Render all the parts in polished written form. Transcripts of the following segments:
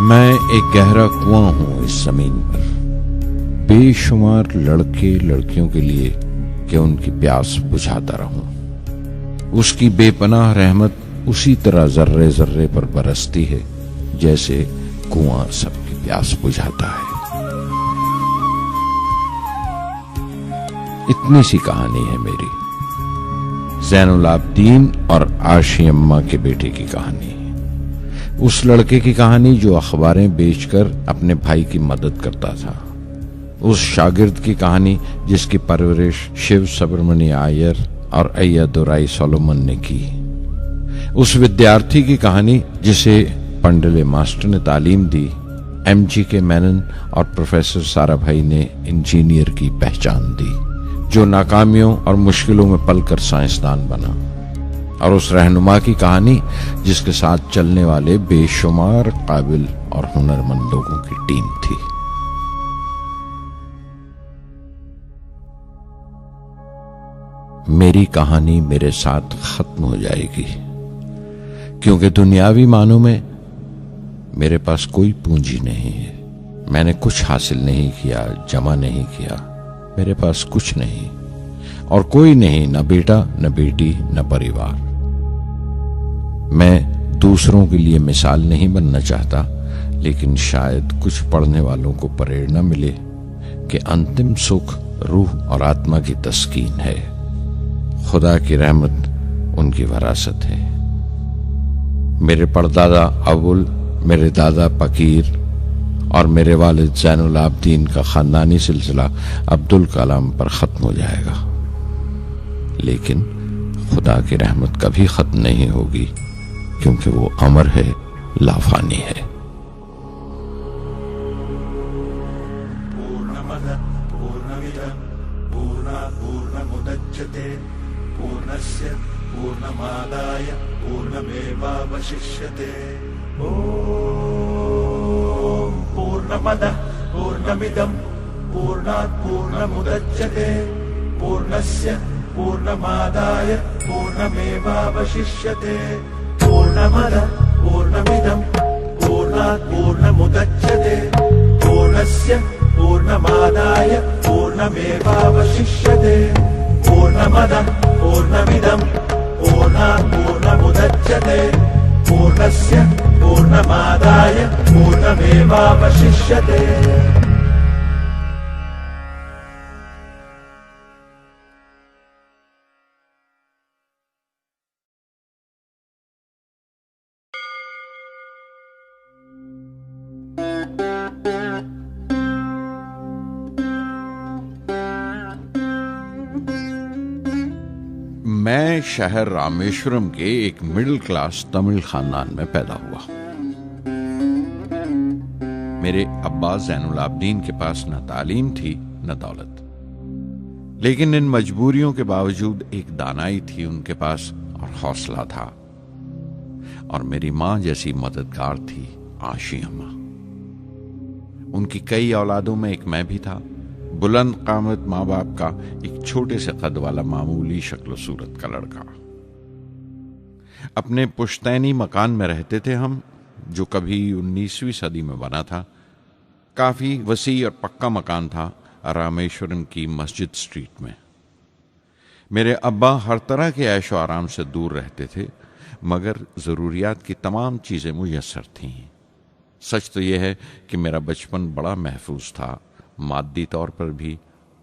मैं एक गहरा कुआं हूं इस जमीन पर, बेशुमार लड़के लड़कियों के लिए कि उनकी प्यास बुझाता रहूं। उसकी बेपनाह रहमत उसी तरह जर्रे जर्रे पर बरसती है जैसे कुआं सबकी प्यास बुझाता है। इतनी सी कहानी है मेरी, ज़ैनुल आबदीन और आशी अम्मा के बेटे की कहानी। उस लड़के की कहानी जो अखबारें बेचकर अपने भाई की मदद करता था। उस शागिर्द की कहानी जिसकी परवरिश शिव सुब्रमण्य आयर और अय्यदुराई सोलोमन ने की। उस विद्यार्थी की कहानी जिसे पंडले मास्टर ने तालीम दी, MG मेनन और प्रोफेसर साराभाई ने इंजीनियर की पहचान दी, जो नाकामियों और मुश्किलों में पलकर साइंसदान बना। और उस रहनुमा की कहानी जिसके साथ चलने वाले बेशुमार काबिल और हुनरमंद लोगों की टीम थी। मेरी कहानी मेरे साथ खत्म हो जाएगी, क्योंकि दुनियावी मानों में मेरे पास कोई पूंजी नहीं है। मैंने कुछ हासिल नहीं किया, जमा नहीं किया। मेरे पास कुछ नहीं और कोई नहीं, न बेटा, न बेटी, न परिवार। मैं दूसरों के लिए मिसाल नहीं बनना चाहता, लेकिन शायद कुछ पढ़ने वालों को प्रेरणा मिले कि अंतिम सुख रूह और आत्मा की तस्कीन है। खुदा की रहमत उनकी वरासत है। मेरे परदादा अबुल, मेरे दादा फकीर और मेरे वालिद ज़ैनुल आबदीन का खानदानी सिलसिला अब्दुल कलाम पर खत्म हो जाएगा, लेकिन खुदा की रहमत कभी खत्म नहीं होगी, क्योंकि वो अमर है, लाफानी है। पूर्णमदः पूर्णमिदं पूर्णात् पूर्णमुदच्यते पूर्णस्य पूर्णमादाय पूर्णमेवावशिष्यते। ॐ पूर्णमदः पूर्णमिदं पूर्णात् पूर्णमुदच्यते पूर्णस्य पूर्णमादाय पूर्णमेवावशिष्यते। पूर्णमदः पूर्णमिदं पूर्णात् पूर्णमुदच्यते पूर्णस्य पूर्णमादाय पूर्णमेवावशिष्यते। पूर्णमदः पूर्णमिदं पूर्णात् पूर्णमुदच्यते पूर्णस्य पूर्णमादाय पूर्णमेवावशिष्यते। मैं शहर रामेश्वरम के एक मिडिल क्लास तमिल खानदान में पैदा हुआ। मेरे अब्बा ज़ैनुल आबदीन के पास न तालीम थी न दौलत, लेकिन इन मजबूरियों के बावजूद एक दानाई थी उनके पास और हौसला था। और मेरी मां जैसी मददगार थी आशी अम्मा। उनकी कई औलादों में एक मैं भी था, बुलंद कामत माँ बाप का एक छोटे से कद वाला मामूली शक्ल सूरत का लड़का। अपने पुश्तैनी मकान में रहते थे हम, जो कभी 19वीं सदी में बना था। काफी वसी और पक्का मकान था रामेश्वरम की मस्जिद स्ट्रीट में। मेरे अब्बा हर तरह के ऐशो आराम से दूर रहते थे, मगर जरूरियात की तमाम चीजें मुयस्सर थीं। सच तो यह है कि मेरा बचपन बड़ा महफूज था, मादी तौर पर भी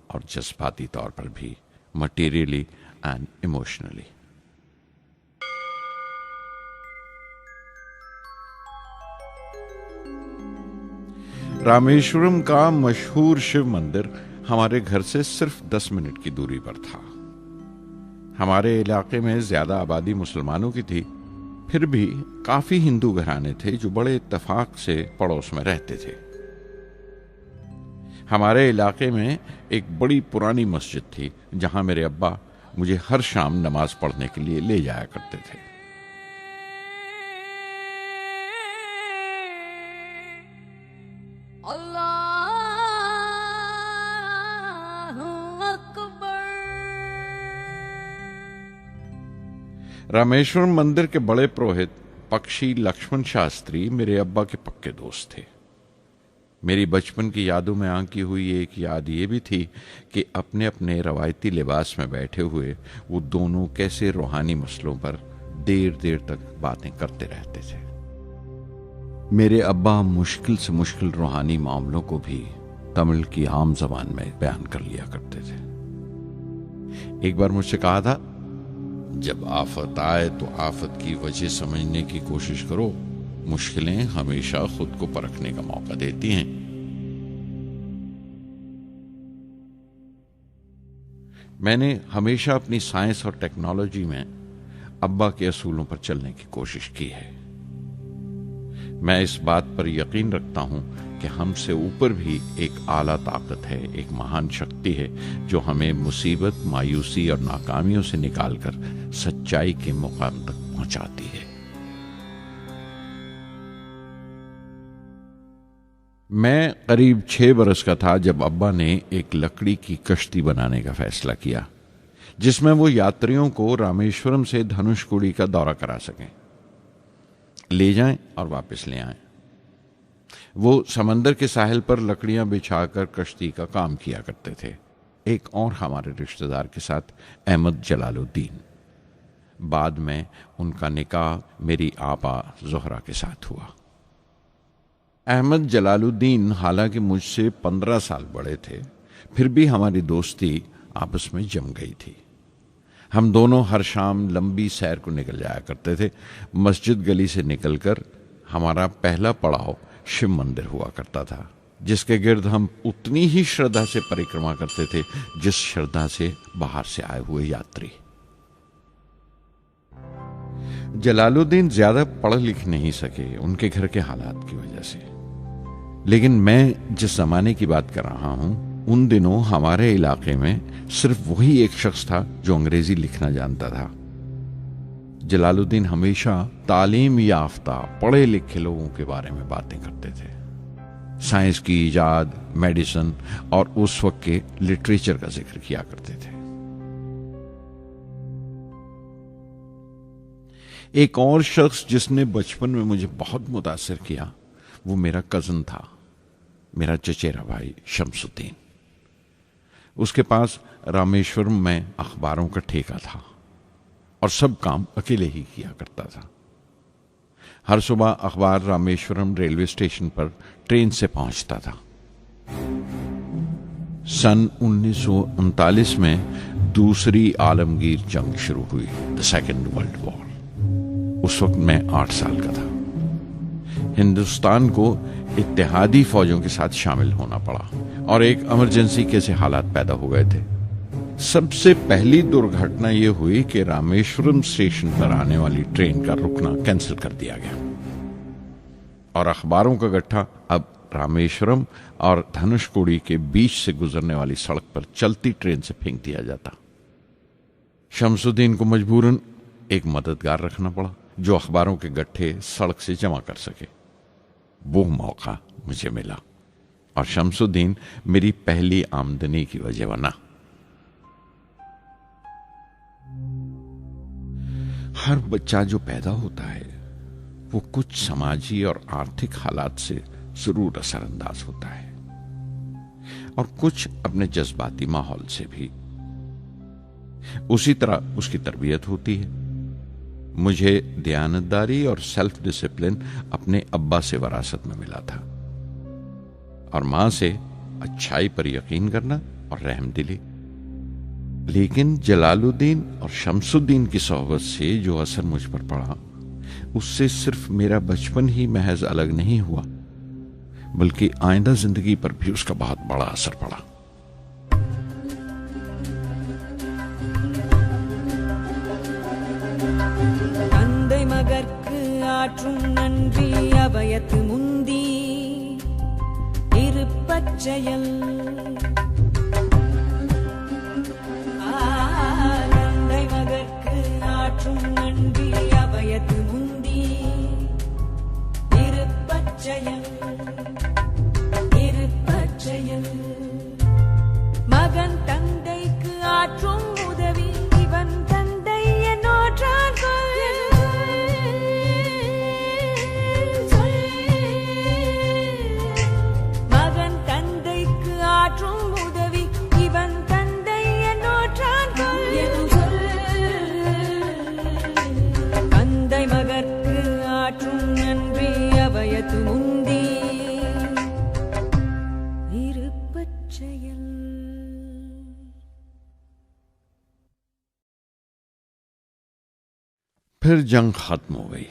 और जज्बाती तौर पर भी, मटीरियली एंड इमोशनली। रामेश्वरम का मशहूर शिव मंदिर हमारे घर से सिर्फ 10 मिनट की दूरी पर था। हमारे इलाके में ज्यादा आबादी मुसलमानों की थी, फिर भी काफी हिंदू घराने थे जो बड़े इत्तेफाक से पड़ोस में रहते थे। हमारे इलाके में एक बड़ी पुरानी मस्जिद थी जहां मेरे अब्बा मुझे हर शाम नमाज पढ़ने के लिए ले जाया करते थे। रामेश्वरम मंदिर के बड़े पुरोहित पक्षी लक्ष्मण शास्त्री मेरे अब्बा के पक्के दोस्त थे। मेरी बचपन की यादों में आंकी हुई एक याद ये भी थी कि अपने अपने रवायती लिबास में बैठे हुए वो दोनों कैसे रूहानी मसलों पर देर देर तक बातें करते रहते थे। मेरे अब्बा मुश्किल से मुश्किल रूहानी मामलों को भी तमिल की आम जबान में बयान कर लिया करते थे। एक बार मुझसे कहा था, जब आफत आए तो आफत की वजह समझने की कोशिश करो, मुश्किलें हमेशा खुद को परखने का मौका देती हैं। मैंने हमेशा अपनी साइंस और टेक्नोलॉजी में अब्बा के असूलों पर चलने की कोशिश की है। मैं इस बात पर यकीन रखता हूं कि हमसे ऊपर भी एक आला ताकत है, एक महान शक्ति है जो हमें मुसीबत, मायूसी और नाकामियों से निकालकर सच्चाई के मुकाम तक पहुंचाती है। मैं करीब 6 बरस का था जब अब्बा ने एक लकड़ी की कश्ती बनाने का फैसला किया, जिसमें वो यात्रियों को रामेश्वरम से धनुषकोडी का दौरा करा सकें, ले जाएं और वापस ले आएं। वो समंदर के साहिल पर लकड़ियां बिछाकर कश्ती का काम किया करते थे। एक और हमारे रिश्तेदार के साथ, अहमद जलालुद्दीन। बाद में उनका निकाह मेरी आपा जोहरा के साथ हुआ। अहमद जलालुद्दीन हालांकि मुझसे 15 साल बड़े थे, फिर भी हमारी दोस्ती आपस में जम गई थी। हम दोनों हर शाम लंबी सैर को निकल जाया करते थे। मस्जिद गली से निकलकर हमारा पहला पड़ाव शिव मंदिर हुआ करता था, जिसके गिर्द हम उतनी ही श्रद्धा से परिक्रमा करते थे जिस श्रद्धा से बाहर से आए हुए यात्री। जलालुद्दीन ज्यादा पढ़ लिख नहीं सके उनके घर के हालात की वजह से, लेकिन मैं जिस जमाने की बात कर रहा हूं, उन दिनों हमारे इलाके में सिर्फ वही एक शख्स था जो अंग्रेजी लिखना जानता था। जलालुद्दीन हमेशा तालीम याफ्ता पढ़े लिखे लोगों के बारे में बातें करते थे, साइंस की इजाद, मेडिसिन और उस वक्त के लिटरेचर का जिक्र किया करते थे। एक और शख्स जिसने बचपन में मुझे बहुत मुतासिर किया वो मेरा कजन था, मेरा चचेरा भाई शमसुद्दीन। उसके पास रामेश्वरम में अखबारों का ठेका था और सब काम अकेले ही किया करता था। हर सुबह अखबार रामेश्वरम रेलवे स्टेशन पर ट्रेन से पहुंचता था। सन 1939 में दूसरी आलमगीर जंग शुरू हुई, द सेकेंड वर्ल्ड वॉर। उस वक्त मैं 8 साल का था। हिंदुस्तान को इत्तेहादी फौजों के साथ शामिल होना पड़ा और एक इमरजेंसी के हालात पैदा हो गए थे। सबसे पहली दुर्घटना यह हुई कि रामेश्वरम स्टेशन पर आने वाली ट्रेन का रुकना कैंसिल कर दिया गया और अखबारों का गट्ठा अब रामेश्वरम और धनुषकोडी के बीच से गुजरने वाली सड़क पर चलती ट्रेन से फेंक दिया जाता। शमसुद्दीन को मजबूरन एक मददगार रखना पड़ा जो अखबारों के गट्ठे सड़क से जमा कर सके। वो मौका मुझे मिला और शमसुद्दीन मेरी पहली आमदनी की वजह बना। हर बच्चा जो पैदा होता है वो कुछ समाजी और आर्थिक हालात से जरूर असरअंदाज होता है और कुछ अपने जज्बाती माहौल से भी। उसी तरह उसकी तरबियत होती है। मुझे दयानतदारी और सेल्फ डिसिप्लिन अपने अब्बा से विरासत में मिला था और मां से अच्छाई पर यकीन करना और रहमदिली। लेकिन जलालुद्दीन और शमसुद्दीन की सोहबत से जो असर मुझ पर पड़ा, उससे सिर्फ मेरा बचपन ही महज अलग नहीं हुआ, बल्कि आइंदा जिंदगी पर भी उसका बहुत बड़ा असर पड़ा। தந்தை மகற்கு ஆற்றும் நன்றி அபயத்து முந்தி இருப்பச்செயல் தந்தை மகற்கு ஆற்றும் நன்றி அபயத்து முந்தி இருப்பச்செயல் இருப்பச்செயல் மகன் தந்தைக்கு ஆற்றும் உதவி இவன் தந்தை என்னோற்றான் फिर जंग खत्म हो गई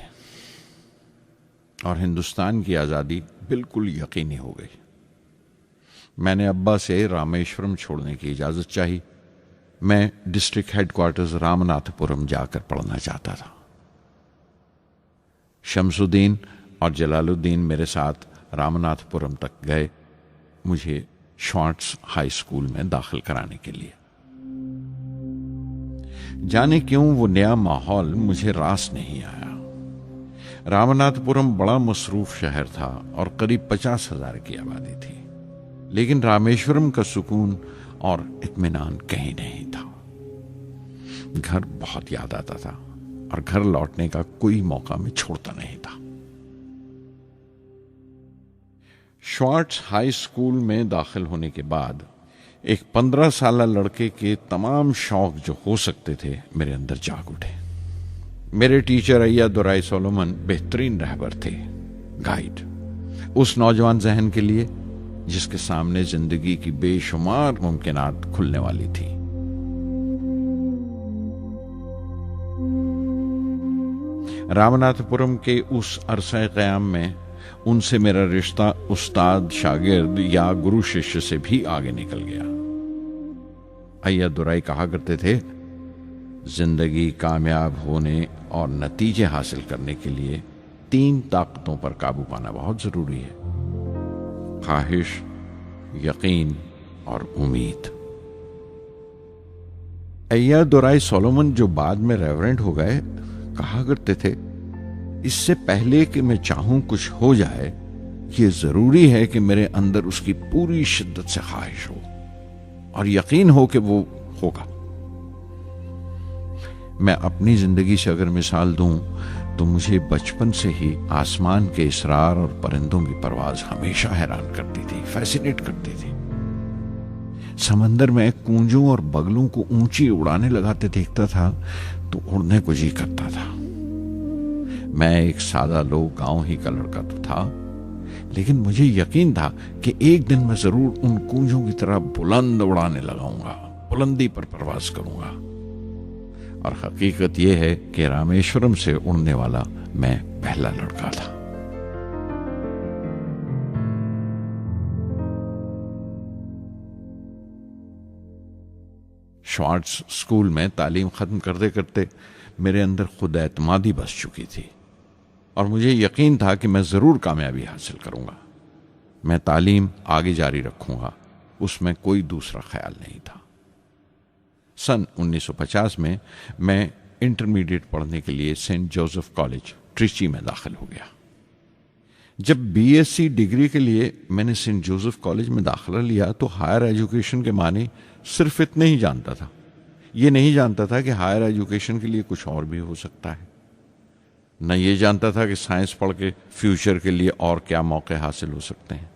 और हिंदुस्तान की आज़ादी बिल्कुल यकीनी हो गई। मैंने अब्बा से रामेश्वरम छोड़ने की इजाज़त चाही। मैं डिस्ट्रिक्ट हेडक्वार्टर्स रामनाथपुरम जाकर पढ़ना चाहता था। शमसुद्दीन और जलालुद्दीन मेरे साथ रामनाथपुरम तक गए मुझे श्वार्ट्ज हाई स्कूल में दाखिल कराने के लिए। जाने क्यों वो नया माहौल मुझे रास नहीं आया। रामनाथपुरम बड़ा मसरूफ शहर था और करीब 50,000 की आबादी थी, लेकिन रामेश्वरम का सुकून और इत्मीनान कहीं नहीं था। घर बहुत याद आता था और घर लौटने का कोई मौका मैं छोड़ता नहीं था। श्वार्ट्ज हाई स्कूल में दाखिल होने के बाद एक 15 साल लड़के के तमाम शौक जो हो सकते थे मेरे अंदर जाग उठे। मेरे टीचर अय्यादुराई सोलोमन बेहतरीन रहबर थे, गाइड, उस नौजवान जहन के लिए जिसके सामने जिंदगी की बेशुमार मुमकिनात खुलने वाली थी। रामनाथपुरम के उस अरसा क़याम में उनसे मेरा रिश्ता उस्ताद शागिर्द या गुरु शिष्य से भी आगे निकल गया। अय्यादुराई कहा करते थे, जिंदगी कामयाब होने और नतीजे हासिल करने के लिए 3 ताकतों पर काबू पाना बहुत जरूरी है: ख्वाहिश, यकीन और उम्मीद। अय्यादुराई सोलोमन, जो बाद में रेवरेंड हो गए, कहा करते थे, इससे पहले कि मैं चाहूं कुछ हो जाए, ये जरूरी है कि मेरे अंदर उसकी पूरी शिद्दत से ख्वाहिश हो और यकीन हो कि वो होगा। मैं अपनी जिंदगी से अगर मिसाल दूं तो मुझे बचपन से ही आसमान के इसरार और परिंदों की परवाज हमेशा हैरान करती थी, फैसिनेट करती थी। समंदर में कूंजों और बगलों को ऊंची उड़ाने लगाते देखता था तो उड़ने को जी करता था। मैं एक सादा लोग गांव ही का लड़का तो था, लेकिन मुझे यकीन था कि एक दिन मैं जरूर उन कूंजों की तरह बुलंद उड़ाने लगाऊंगा, बुलंदी पर परवाज करूंगा। और हकीकत यह है कि रामेश्वरम से उड़ने वाला मैं पहला लड़का था। श्वार्ट्ज स्कूल में तालीम खत्म करते करते मेरे अंदर खुद एतमादी बस चुकी थी और मुझे यकीन था कि मैं जरूर कामयाबी हासिल करूंगा। मैं तालीम आगे जारी रखूंगा, उसमें कोई दूसरा ख्याल नहीं था। सन 1950 में मैं इंटरमीडिएट पढ़ने के लिए सेंट जोसेफ कॉलेज ट्रिची में दाखिल हो गया। जब बीएससी डिग्री के लिए मैंने सेंट जोसेफ कॉलेज में दाखिला लिया तो हायर एजुकेशन के माने सिर्फ इतने ही जानता था। ये नहीं जानता था कि हायर एजुकेशन के लिए कुछ और भी हो सकता है। न ये जानता था कि साइंस पढ़ के फ्यूचर के लिए और क्या मौके हासिल हो सकते हैं।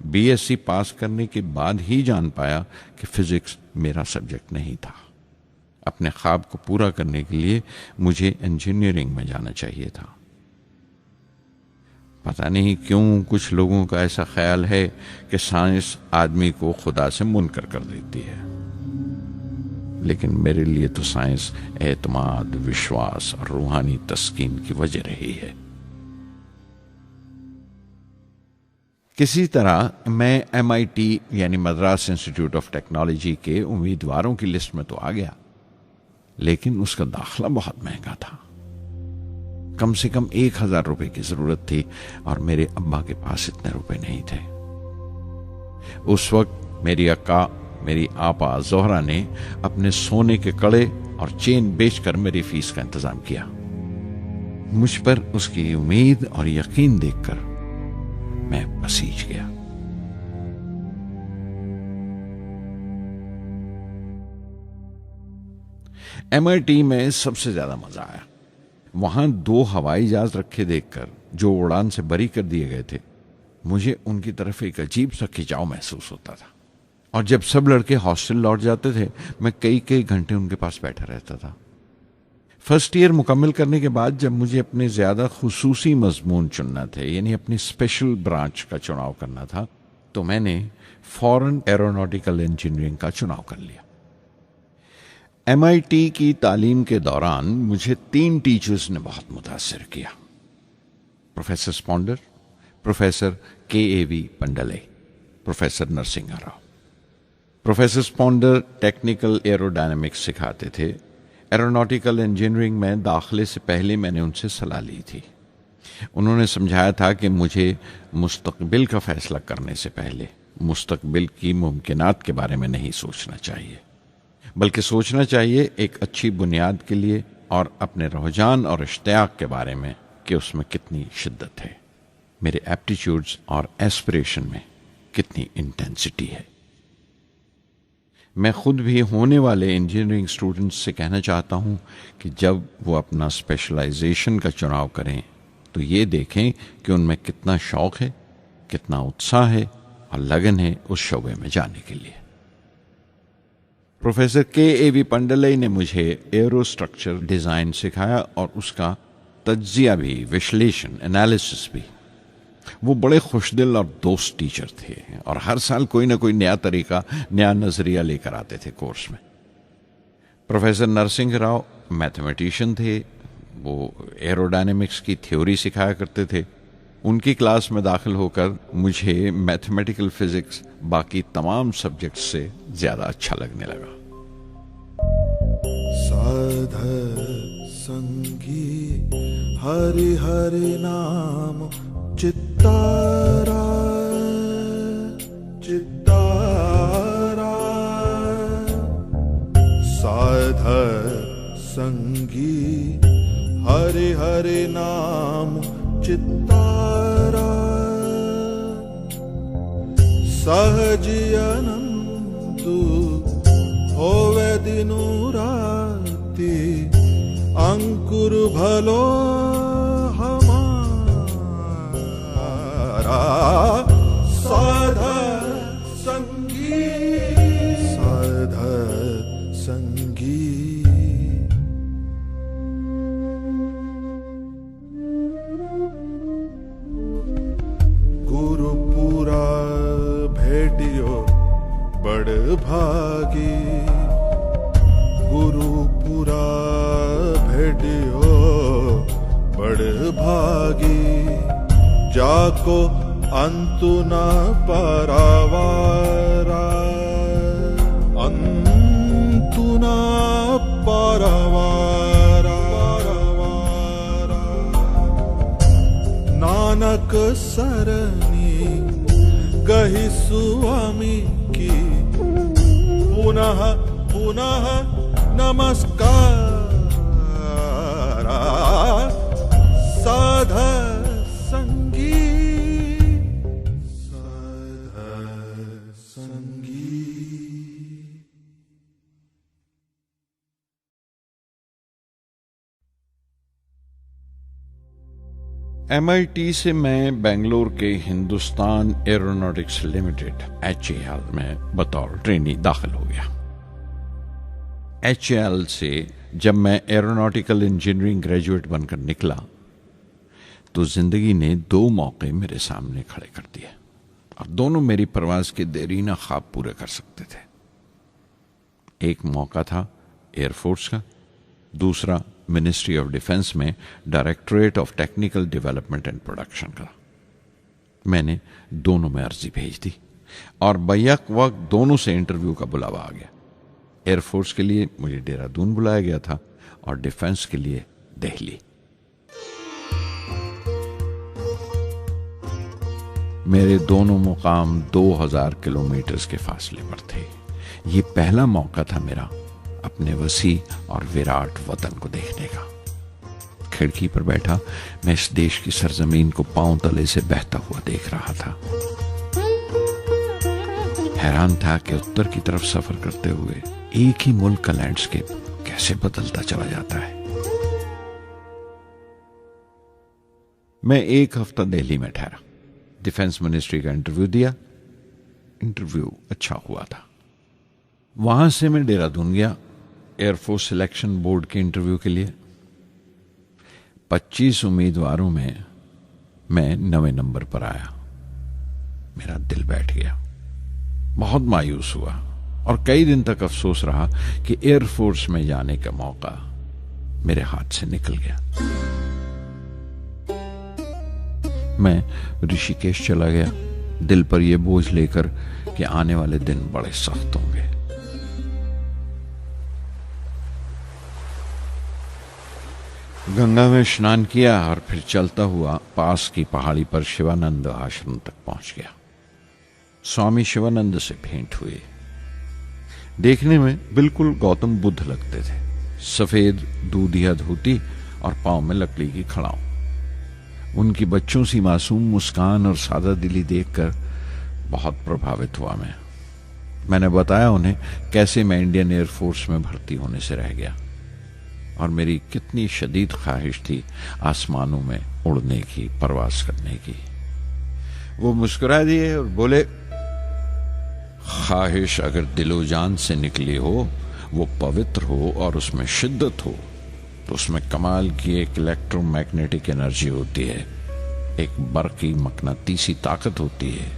बीएससी पास करने के बाद ही जान पाया कि फिजिक्स मेरा सब्जेक्ट नहीं था। अपने ख्वाब को पूरा करने के लिए मुझे इंजीनियरिंग में जाना चाहिए था। पता नहीं क्यों कुछ लोगों का ऐसा ख्याल है कि साइंस आदमी को खुदा से मुनकर कर देती है, लेकिन मेरे लिए तो साइंस एतमाद, विश्वास और रूहानी तस्कीन की वजह रही है। किसी तरह मैं MIT यानी मद्रास इंस्टीट्यूट ऑफ टेक्नोलॉजी के उम्मीदवारों की लिस्ट में तो आ गया, लेकिन उसका दाखला बहुत महंगा था। कम से कम 1,000 रुपए की जरूरत थी और मेरे अब्बा के पास इतने रुपए नहीं थे। उस वक्त मेरी अक्का, मेरी आपा जोहरा ने अपने सोने के कड़े और चेन बेचकर मेरी फीस का इंतजाम किया। मुझ पर उसकी उम्मीद और यकीन देखकर मैं पसीज गया। MIT में सबसे ज्यादा मजा आया। वहां 2 हवाई जहाज रखे देखकर, जो उड़ान से बरी कर दिए गए थे, मुझे उनकी तरफ एक अजीब सा खिंचाव महसूस होता था। और जब सब लड़के हॉस्टल लौट जाते थे, मैं कई कई घंटे उनके पास बैठा रहता था। फर्स्ट ईयर मुकम्मल करने के बाद जब मुझे अपने ज्यादा खुसूसी मजमून चुनना थे, यानी अपनी स्पेशल ब्रांच का चुनाव करना था, तो मैंने फॉरेन एरोनॉटिकल इंजीनियरिंग का चुनाव कर लिया। MIT की तालीम के दौरान मुझे 3 टीचर्स ने बहुत मुतासिर किया। Professor Sponder, professor KAV Pandle, professor Narasimha Rao. Professor Sponder technical aerodynamics सिखाते थे। एरोनॉटिकल इंजीनियरिंग में दाखिले से पहले मैंने उनसे सलाह ली थी। उन्होंने समझाया था कि मुझे मुस्तकबिल का फैसला करने से पहले मुस्तकबिल की मुमकिनात के बारे में नहीं सोचना चाहिए, बल्कि सोचना चाहिए एक अच्छी बुनियाद के लिए और अपने रुझान और इश्तियाक के बारे में कि उसमें कितनी शिद्दत है, मेरे एप्टीट्यूड्स और एस्पिरेशन में कितनी इंटेंसिटी है। मैं खुद भी होने वाले इंजीनियरिंग स्टूडेंट्स से कहना चाहता हूं कि जब वो अपना स्पेशलाइजेशन का चुनाव करें तो ये देखें कि उनमें कितना शौक है, कितना उत्साह है और लगन है उस शोबे में जाने के लिए। प्रोफेसर KAV पंडले ने मुझे एरो स्ट्रक्चर डिज़ाइन सिखाया और उसका तज्जिया भी, विश्लेषण, एनालिसिस भी। वो बड़े खुशदिल और दोस्त टीचर थे और हर साल कोई ना कोई नया तरीका, नया नजरिया लेकर आते थे कोर्स में। प्रोफेसर नरसिंह राव मैथमेटिशियन थे। वो एरोडायनेमिक्स की थ्योरी सिखाया करते थे। उनकी क्लास में दाखिल होकर मुझे मैथमेटिकल फिजिक्स बाकी तमाम सब्जेक्ट्स से ज्यादा अच्छा लगने लगा। साध संगी हरि हरि नाम चित्तारा चित्तारा, साध संगी हरि हरि नाम चित्तारा, सहजी अनंतु होवे दिनु राति, अंकुर भलो हमारा, साध संगी साध संगी। गुरुपुरा भेटियो बड़ भागी, गुरुपुरा भेटियो बड़ भागी, जाको अंतु न पारावारा, अंतु न पारावारा, नानक सरनी गही स्वामी की, पुनः पुनः नमस्कार, साध संगी साध संगी। MIT से मैं बेंगलोर के हिंदुस्तान एरोनॉटिक्स लिमिटेड HAL में बतौर ट्रेनी दाखिल हो गया। HAL से जब मैं एरोनॉटिकल इंजीनियरिंग ग्रेजुएट बनकर निकला तो जिंदगी ने 2 मौके मेरे सामने खड़े कर दिए और दोनों मेरी परवाज के देरीना ख्वाब पूरे कर सकते थे। एक मौका था एयरफोर्स का, दूसरा मिनिस्ट्री ऑफ डिफेंस में directorate of technical development and production का। मैंने दोनों में अर्जी भेज दी और बैक वक्त दोनों से इंटरव्यू का बुलावा आ गया। एयरफोर्स के लिए मुझे देहरादून बुलाया गया था और डिफेंस के लिए दिल्ली। मेरे दोनों मुकाम 2000 किलोमीटर के फासले पर थे। ये पहला मौका था मेरा अपने वसी और विराट वतन को देखने का। खिड़की पर बैठा मैं इस देश की सरजमीन को पांव तले से बहता हुआ देख रहा था। हैरान था कि उत्तर की तरफ सफर करते हुए एक ही मुल्क का लैंडस्केप कैसे बदलता चला जाता है। मैं 1 हफ्ता दिल्ली में ठहरा, डिफेंस मिनिस्ट्री का इंटरव्यू दिया। इंटरव्यू अच्छा हुआ था। वहां से मैं देहरादून गया एयरफोर्स सिलेक्शन बोर्ड के इंटरव्यू के लिए। 25 उम्मीदवारों में मैं 9वें नंबर पर आया। मेरा दिल बैठ गया, बहुत मायूस हुआ और कई दिन तक अफसोस रहा कि एयरफोर्स में जाने का मौका मेरे हाथ से निकल गया। मैं ऋषिकेश चला गया, दिल पर यह बोझ लेकर कि आने वाले दिन बड़े सख्त होंगे। गंगा में स्नान किया और फिर चलता हुआ पास की पहाड़ी पर शिवानंद आश्रम तक पहुंच गया। स्वामी शिवानंद से भेंट हुई। देखने में बिल्कुल गौतम बुद्ध लगते थे, सफेद दूधिया धोती और पांव में लकड़ी की खड़ाऊ। उनकी बच्चों सी मासूम मुस्कान और सादा दिली देखकर बहुत प्रभावित हुआ मैंने बताया उन्हें कैसे मैं इंडियन एयरफोर्स में भर्ती होने से रह गया और मेरी कितनी शदीद ख्वाहिश थी आसमानों में उड़ने की, परवास करने की। वो मुस्कुरा दिए और बोले, ख्वाहिश अगर दिलो जान से निकली हो, वो पवित्र हो और उसमें शिद्दत हो, तो उसमें कमाल की एक इलेक्ट्रोमैग्नेटिक एनर्जी होती है, एक बरकी मकनातीसी ताकत होती है।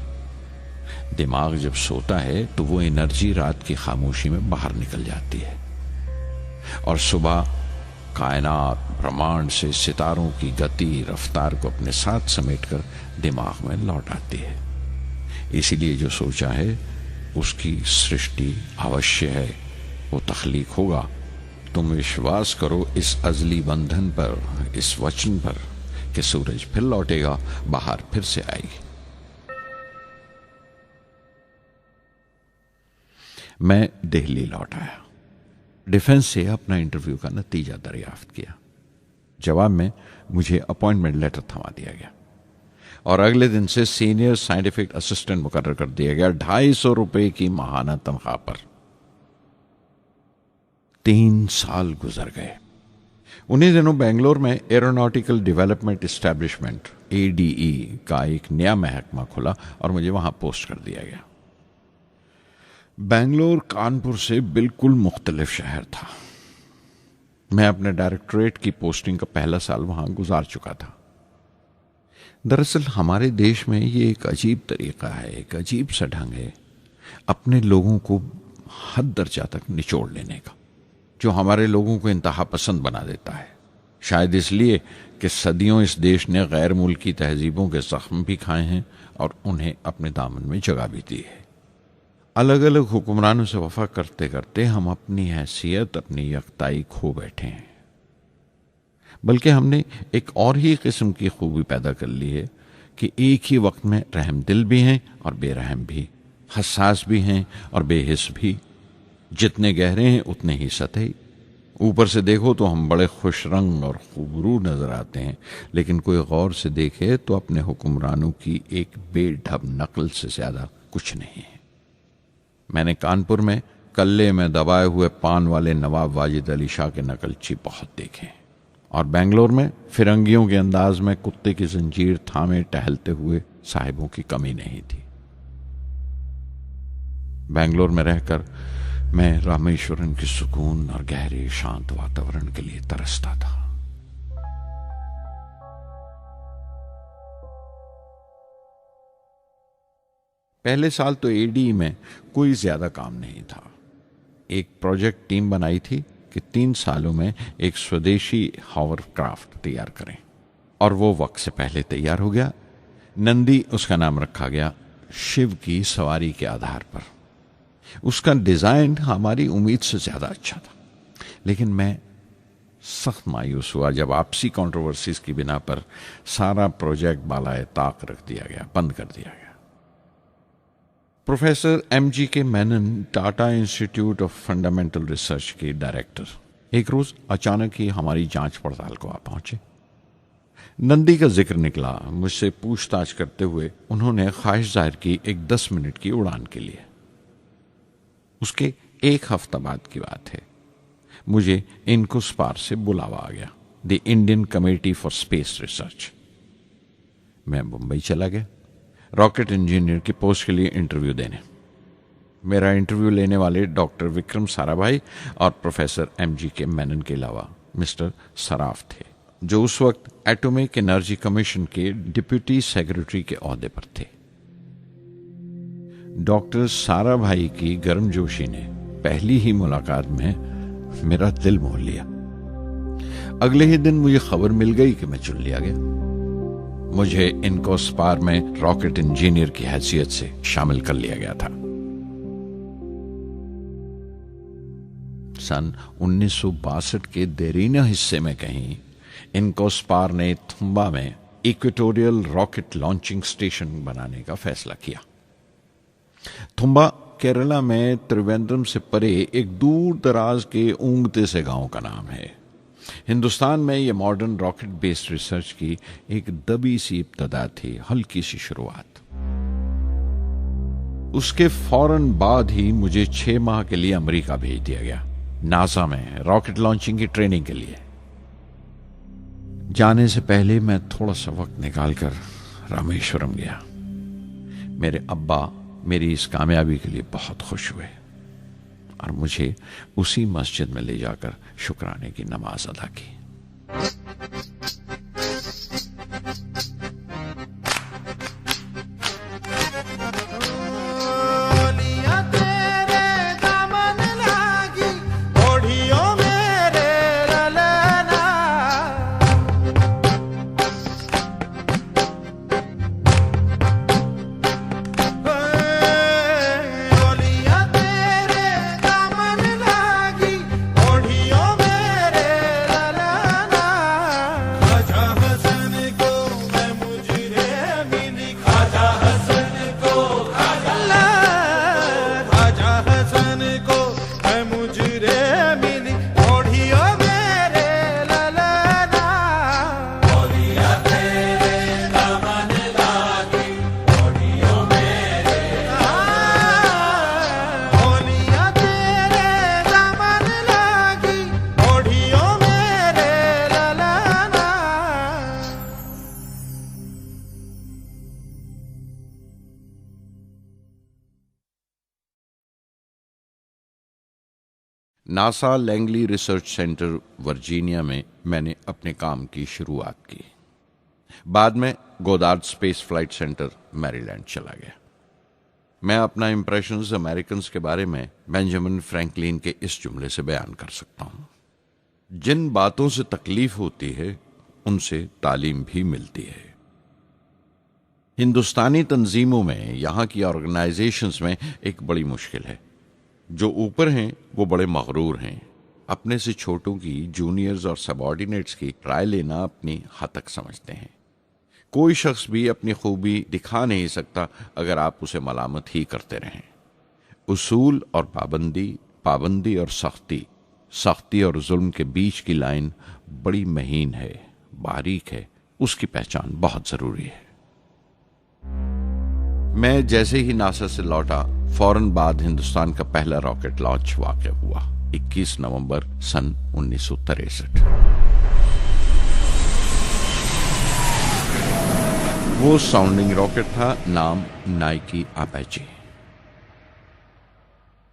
दिमाग जब सोता है तो वो एनर्जी रात की खामोशी में बाहर निकल जाती है और सुबह कायनात ब्रह्मांड से सितारों की गति रफ्तार को अपने साथ समेटकर दिमाग में लौट आती है। इसीलिए जो सोचा है उसकी सृष्टि अवश्य है, वो तख्लीक होगा। तुम विश्वास करो इस अजली बंधन पर, इस वचन पर कि सूरज फिर लौटेगा, बाहर फिर से आएगी। मैं दिल्ली लौट आया, डिफेंस से अपना इंटरव्यू का नतीजा दरियाफ्त किया। जवाब में मुझे अपॉइंटमेंट लेटर थमा दिया गया और अगले दिन से सीनियर साइंटिफिक असिस्टेंट मुकर्रर कर दिया गया 250 रुपए की माहाना तनख्वाह पर। 3 साल गुजर गए। उन्हीं दिनों बेंगलोर में एरोनॉटिकल डेवलपमेंट एस्टेब्लिशमेंट ADE का एक नया महकमा खुला और मुझे वहां पोस्ट कर दिया गया। बेंगलोर कानपुर से बिल्कुल मुख्तलिफ शहर था। मैं अपने डायरेक्टोरेट की पोस्टिंग का पहला साल वहां गुजार चुका था। दरअसल हमारे देश में ये एक अजीब तरीका है, एक अजीब सा ढंग है अपने लोगों को हद दर्जा तक निचोड़ लेने का, जो हमारे लोगों को इंतहा पसंद बना देता है। शायद इसलिए कि सदियों इस देश ने गैर मुल्की तहजीबों के जख्म भी खाए हैं और उन्हें अपने दामन में जगह भी दी है। अलग अलग हुक्मरानों से वफा करते करते हम अपनी हैसियत, अपनी यकताई खो बैठे हैं। बल्कि हमने एक और ही किस्म की खूबी पैदा कर ली है कि एक ही वक्त में रहम दिल भी हैं और बेरहम भी, हसास भी हैं और बेहिस भी। जितने गहरे हैं उतने ही सतही। ऊपर से देखो तो हम बड़े खुश रंग और खूबरू नजर आते हैं, लेकिन कोई गौर से देखे तो अपने हुक्मरानों की एक बेढब नकल से ज्यादा कुछ नहीं है। मैंने कानपुर में कल्ले में दबाए हुए पान वाले नवाब वाजिद अली शाह के नकलची बहुत देखे और बेंगलोर में फिरंगियों के अंदाज में कुत्ते की जंजीर थामे टहलते हुए साहिबों की कमी नहीं थी। बेंगलोर में रहकर मैं रामेश्वरम के सुकून और गहरे शांत वातावरण के लिए तरसता था। पहले साल तो ADE में कोई ज्यादा काम नहीं था। एक प्रोजेक्ट टीम बनाई थी कि 3 सालों में एक स्वदेशी हॉवरक्राफ्ट तैयार करें और वो वक्त से पहले तैयार हो गया। नंदी उसका नाम रखा गया, शिव की सवारी के आधार पर। उसका डिजाइन हमारी उम्मीद से ज्यादा अच्छा था, लेकिन मैं सख्त मायूस हुआ जब आपसी कंट्रोवर्सीज की बिना पर सारा प्रोजेक्ट बालाए ताक रख दिया गया, बंद कर दिया गया। Professor MGK Menon, Tata institute of fundamental research के डायरेक्टर, एक रोज अचानक ही हमारी जांच पड़ताल को आ पहुंचे। नंदी का जिक्र निकला। मुझसे पूछताछ करते हुए उन्होंने ख्वाहिश जाहिर की एक 10 मिनट की उड़ान के लिए। उसके 1 हफ्ता बाद की बात है, मुझे इनकुस्पार से बुलावा आ गया, the Indian committee for space research. मैं मुंबई चला गया रॉकेट इंजीनियर की पोस्ट के लिए इंटरव्यू देने। मेरा इंटरव्यू लेने वाले डॉक्टर विक्रम साराभाई और प्रोफेसर MGK मेनन के अलावा मिस्टर सराफ थे, जो उस वक्त एटॉमिक एनर्जी कमीशन के डिप्यूटी सेक्रेटरी के ओहदे पर थे। डॉक्टर साराभाई की गर्मजोशी ने पहली ही मुलाकात में मेरा दिल मोह लिया। अगले ही दिन मुझे खबर मिल गई कि मैं चुन लिया गया। मुझे इनकोस्पार में रॉकेट इंजीनियर की हैसियत से शामिल कर लिया गया था। सन 1962 के देरीना हिस्से में कहीं इनकोस्पार ने थुम्बा में इक्वेटोरियल रॉकेट लॉन्चिंग स्टेशन बनाने का फैसला किया। थुम्बा केरला में त्रिवेंद्रम से परे एक दूर दराज के ऊंगते से गांव का नाम है। हिंदुस्तान में यह मॉडर्न रॉकेट बेस्ड रिसर्च की एक दबी सी इब्तदा थी, हल्की सी शुरुआत। उसके फौरन बाद ही मुझे 6 माह के लिए अमेरिका भेज दिया गया, नासा में रॉकेट लॉन्चिंग की ट्रेनिंग के लिए। जाने से पहले मैं थोड़ा सा वक्त निकालकर रामेश्वरम गया। मेरे अब्बा मेरी इस कामयाबी के लिए बहुत खुश हुए और मुझे उसी मस्जिद में ले जाकर शुक्राने की नमाज अदा की। NASA Langley research centre Virginia में मैंने अपने काम की शुरुआत की। बाद में Goddard space flight centre Maryland चला गया। मैं अपना इंप्रेशंस अमेरिकन्स के बारे में बेंजामिन फ्रैंकलिन के इस जुमले से बयान कर सकता हूं, जिन बातों से तकलीफ होती है उनसे तालीम भी मिलती है। हिंदुस्तानी तंजीमों में, यहां की ऑर्गेनाइजेशंस में एक बड़ी मुश्किल है। जो ऊपर हैं वो बड़े मगरूर हैं। अपने से छोटों की, जूनियर्स और सबऑर्डिनेट्स की राय लेना अपनी हद तक समझते हैं। कोई शख्स भी अपनी खूबी दिखा नहीं सकता अगर आप उसे मलामत ही करते रहें। उसूल और पाबंदी, पाबंदी और सख्ती, सख्ती और जुल्म के बीच की लाइन बड़ी महीन है, बारीक है। उसकी पहचान बहुत जरूरी है। मैं जैसे ही नासा से लौटा, फौरन बाद हिंदुस्तान का पहला रॉकेट लॉन्च वाक़या हुआ 21 नवंबर सन 1963। वो साउंडिंग रॉकेट था, नाम नाइकी अपाचे।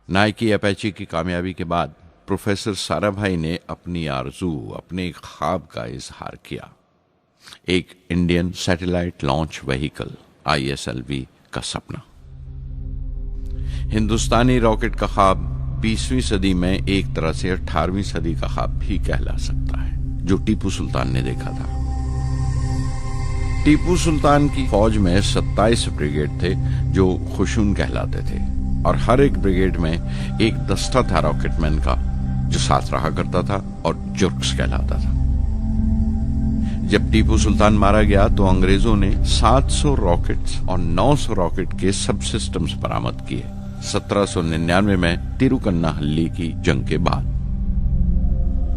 नाइकी अपाचे की कामयाबी के बाद प्रोफेसर साराभाई ने अपनी आरजू, अपने ख्वाब का इजहार किया। एक Indian satellite launch vehicle ISLV का सपना। हिंदुस्तानी रॉकेट का ख्वाब 20वीं सदी में एक तरह से 18वीं सदी का ख्वाब भी कहला सकता है, जो टीपू सुल्तान ने देखा था। टीपू सुल्तान की फौज में 27 ब्रिगेड थे जो खुशून कहलाते थे, और हर एक ब्रिगेड में एक दस्ता था रॉकेटमैन का जो साथ रहा करता था और जुर्क्स कहलाता था। जब टीपू सुल्तान मारा गया तो अंग्रेजों ने 700 रॉकेट्स और 900 रॉकेट के सब सिस्टम्स बरामद किए 1799 में तिरुकन्नाहल्ली की जंग के बाद।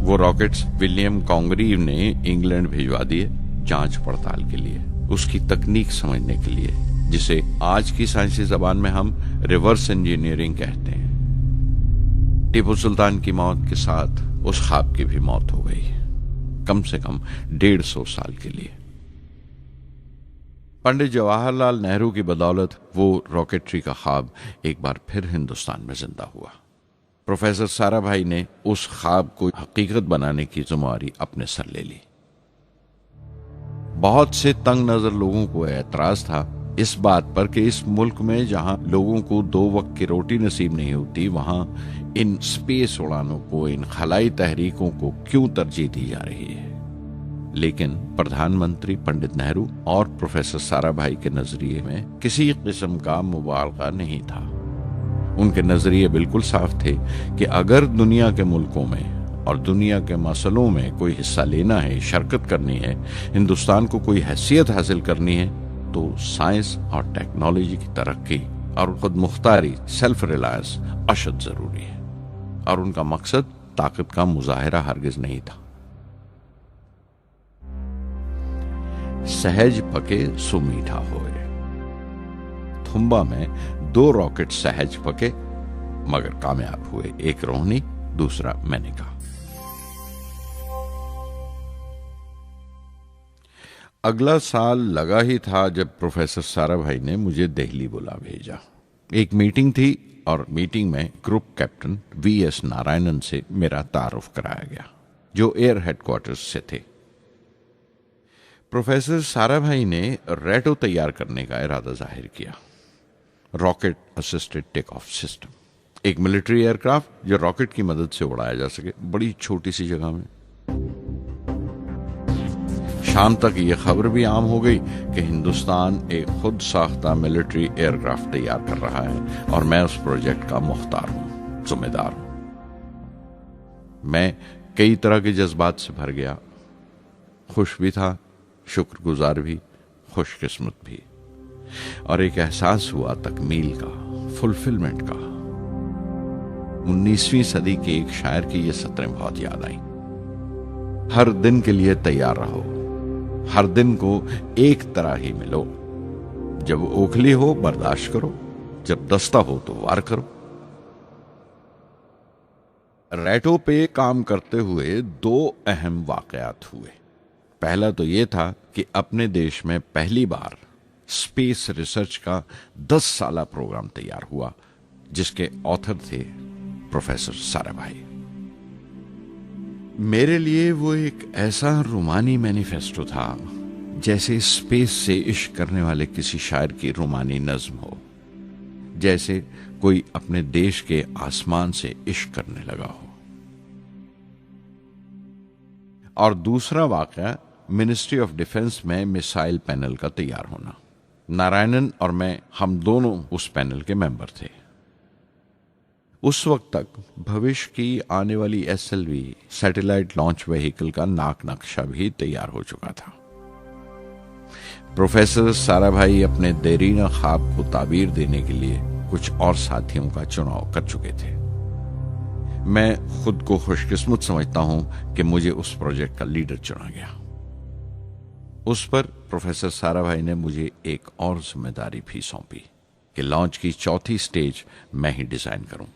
वो रॉकेट्स विलियम कॉन्गरीव ने इंग्लैंड भिजवा दिए जांच पड़ताल के लिए, उसकी तकनीक समझने के लिए, जिसे आज की साइंसी जबान में हम रिवर्स इंजीनियरिंग कहते हैं। टीपू सुल्तान की मौत के साथ उस ख्वाब की भी मौत हो गई, कम से कम 150 साल के लिए। पंडित जवाहरलाल नेहरू की बदौलत वो रॉकेटरी का ख्वाब एक बार फिर हिंदुस्तान में जिंदा हुआ। प्रोफेसर साराभाई ने उस ख्वाब को हकीकत बनाने की जिम्मेदारी अपने सर ले ली। बहुत से तंग नजर लोगों को एतराज था इस बात पर कि इस मुल्क में जहां लोगों को 2 वक्त की रोटी नसीब नहीं होती, वहां इन स्पेस उड़ानों को, इन खलाई तहरीकों को क्यों तरजीह दी जा रही है। लेकिन प्रधानमंत्री पंडित नेहरू और प्रोफेसर साराभाई के नजरिए में किसी किस्म का मुबालगा नहीं था। उनके नजरिए बिल्कुल साफ थे कि अगर दुनिया के मुल्कों में और दुनिया के मसलों में कोई हिस्सा लेना है, शिरकत करनी है, हिंदुस्तान को कोई हैसियत हासिल करनी है, तो साइंस और टेक्नोलॉजी की तरक्की और खुद मुख्तारी, सेल्फ रिलायंस अशद जरूरी है। और उनका मकसद ताकत का मुजाहिरा हरगिज नहीं था। सहज पके सुमीठा होए। थुम्बा में 2 रॉकेट सहज पके मगर कामयाब हुए, एक रोहिणी, दूसरा मेनका। अगला साल लगा ही था जब प्रोफेसर साराभाई ने मुझे दिल्ली बुला भेजा। एक मीटिंग थी और मीटिंग में ग्रुप कैप्टन वीएस नारायणन से मेरा तारुफ कराया गया, जो एयर हेडक्वार्टर्स से थे। प्रोफेसर साराभाई ने रेटो तैयार करने का इरादा जाहिर किया, rocket assisted take off system, एक मिलिट्री एयरक्राफ्ट जो रॉकेट की मदद से उड़ाया जा सके बड़ी छोटी सी जगह में। शाम तक यह खबर भी आम हो गई कि हिंदुस्तान एक खुद साख्ता मिलिट्री एयरक्राफ्ट तैयार कर रहा है और मैं उस प्रोजेक्ट का मुख्तार हूं, जिम्मेदार हूं। मैं कई तरह के जज्बात से भर गया, खुश भी था, शुक्रगुजार भी, खुशकिस्मत भी, और एक एहसास हुआ तकमील का, फुलफिलमेंट का। 19वीं सदी के एक शायर की ये सतरें बहुत याद आई। हर दिन के लिए तैयार रहो, हर दिन को एक तरह ही मिलो। जब ओखली हो बर्दाश्त करो, जब दस्ता हो तो वार करो। रेटो पे काम करते हुए 2 अहम वाकयात हुए। पहला तो यह था कि अपने देश में पहली बार स्पेस रिसर्च का 10 साला प्रोग्राम तैयार हुआ, जिसके ऑथर थे प्रोफेसर साराभाई। मेरे लिए वो एक ऐसा रोमानी मैनिफेस्टो था जैसे स्पेस से इश्क करने वाले किसी शायर की रोमानी नज्म हो, जैसे कोई अपने देश के आसमान से इश्क करने लगा हो। और दूसरा वाकया मिनिस्ट्री ऑफ डिफेंस में मिसाइल पैनल का तैयार होना। नारायणन और मैं, हम दोनों उस पैनल के मेंबर थे। उस वक्त तक भविष्य की आने वाली SLV सैटेलाइट लॉन्च व्हीकल का नाक नक्शा भी तैयार हो चुका था। प्रोफेसर साराभाई अपने देरीना ख्वाब को ताबीर देने के लिए कुछ और साथियों का चुनाव कर चुके थे। मैं खुद को खुशकिस्मत समझता हूं कि मुझे उस प्रोजेक्ट का लीडर चुना गया। उस पर प्रोफेसर साराभाई ने मुझे एक और जिम्मेदारी भी सौंपी कि लॉन्च की 4थी स्टेज मैं ही डिजाइन करूं।